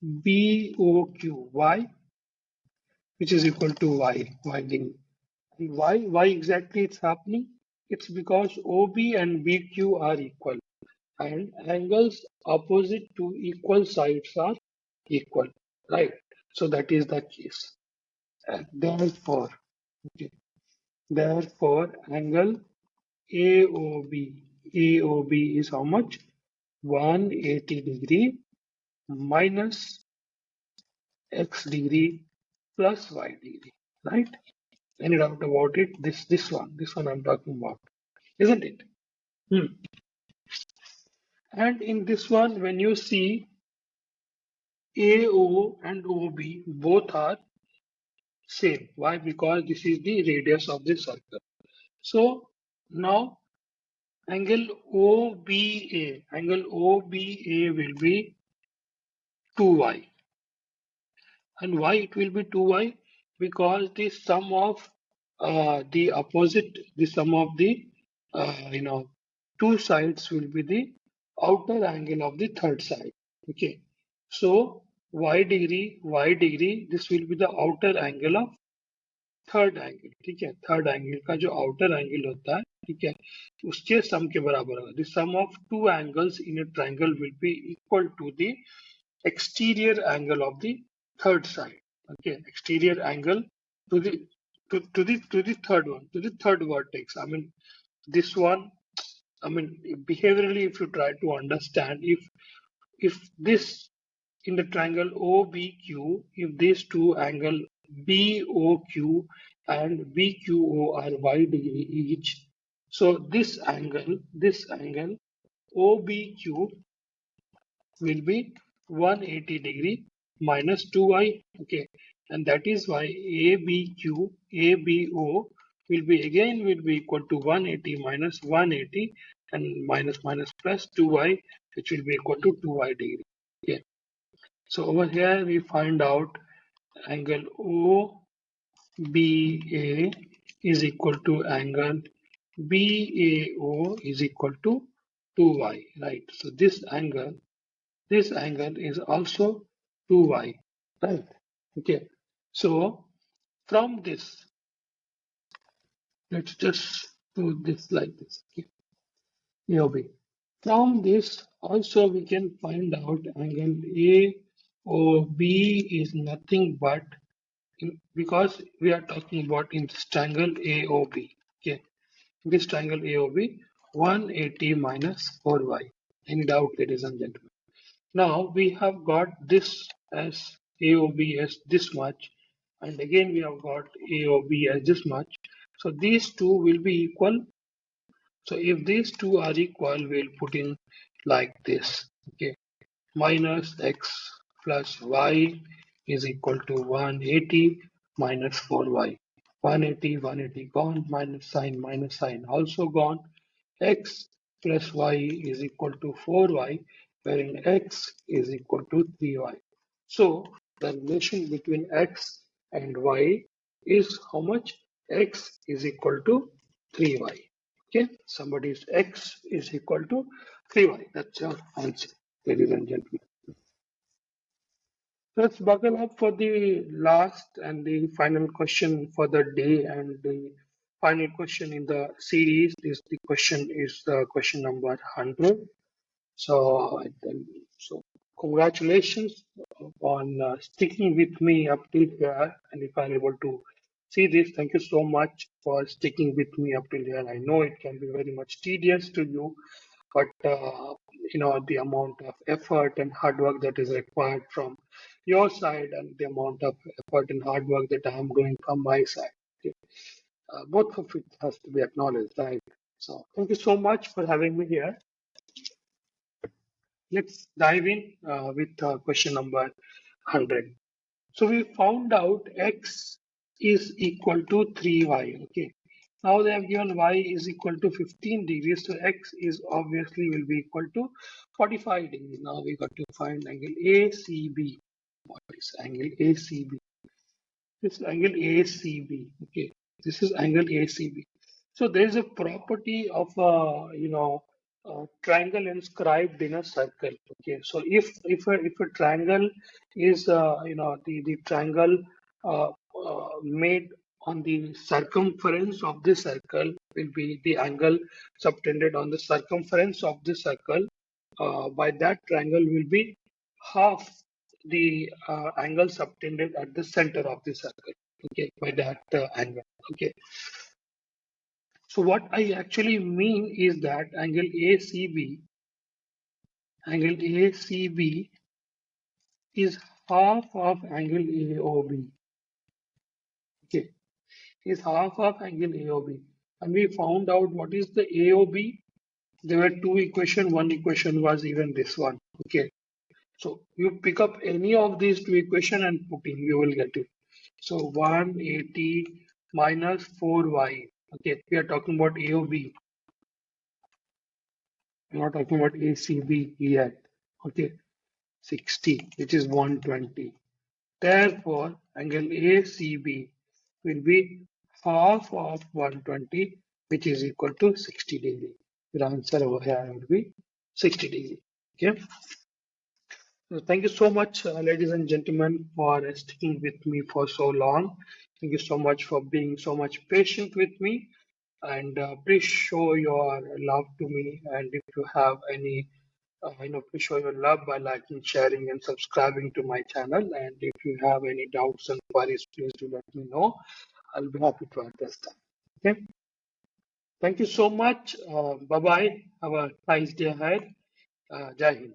BOQY, which is equal to y degree. And why exactly it's happening? It's because OB and BQ are equal and angles opposite to equal sides are equal, right? So that is the case. And okay, therefore angle AOB is how much? 180 degree minus x degree plus y degree, right? Any doubt about it? This one I'm talking about, isn't it? Hmm. And in this one, when you see AO and OB both are same. Why? Because this is the radius of the circle. So now angle OBA will be 2y. And why it will be 2y? Because the sum of the sum of the two sides will be the outer angle of the third side. Okay. So y degree, this will be the outer angle of third angle. ठीक है, third angle का जो outer angle होता है, ठीक है, उसके सम के बराबर होगा. The sum of two angles in a triangle will be equal to the exterior angle of the third side. Okay, exterior angle to the to the third one, to the third vertex. I mean, this one. I mean, behaviorally, if you try to understand, if this in the triangle OBQ, if these two angle BOQ and BQO are y degree each, so this angle OBQ will be 180 degree minus 2y. Okay, and that is why ABO will be equal to 180 minus 180 and minus plus 2y, which will be equal to 2y degree. Okay. So over here we find out angle OBA is equal to angle BAO is equal to 2y, right? So this angle is also 2y, right? Okay. So from this, let's just do this like this. Okay. AOB. From this also we can find out angle OB is nothing but because we are talking about in this triangle AOB. Okay, this triangle AOB 180 minus 4y. Any doubt, ladies and gentlemen? Now we have got this as AOB as this much, and again we have got AOB as this much. So these two will be equal. So if these two are equal, we'll put in like this. Okay, minus x plus y is equal to 180 minus 4y. 180 gone, minus sign also gone. X plus y is equal to 4y, wherein x is equal to 3y. So the relation between x and y is how much? X is equal to 3y. Okay, somebody's x is equal to 3y. That's your answer, ladies and gentlemen. Let's buckle up for the last and the final question for the day, and the final question in the series is the question is the question number 100. So congratulations on sticking with me up till here. And if I'm able to see this, thank you so much for sticking with me up till here. I know it can be very much tedious to you, but the amount of effort and hard work that is required from your side and the amount of effort and hard work that I am doing from my side. Okay. Both of it has to be acknowledged, right? So thank you so much for having me here. Let's dive in with question number 100. So we found out x is equal to 3y. Okay. Now they have given y is equal to 15 degrees. So x is obviously will be equal to 45 degrees. Now we got to find angle ACB. What is angle ACB? This is angle ACB. Okay. This is angle ACB. So there is a property of triangle inscribed in a circle. Okay, so if a triangle is the triangle made on the circumference of the circle will be the angle subtended on the circumference of the circle. By that triangle will be half the angle subtended at the center of the circle. Okay, by that angle. Okay. So what I actually mean is that angle ACB is half of angle AOB. Okay, is half of angle AOB. And we found out what is the AOB. There were two equations. One equation was even this one. Okay, so you pick up any of these two equations and put in, you will get it. So 180 minus 4y. Okay, we are talking about AOB. We're not talking about ACB yet. Okay, 60, which is 120. Therefore, angle ACB will be half of 120, which is equal to 60 degree. Your answer over here will be 60 degree. Okay. So thank you so much, ladies and gentlemen, for sticking with me for so long. Thank you so much for being so much patient with me. And please show your love to me. And if you have any please show your love by liking, sharing, and subscribing to my channel. And if you have any doubts and queries, please do let me know. I'll be happy to address them. Okay. Thank you so much. Bye bye. Have a nice day ahead. Jai Hind.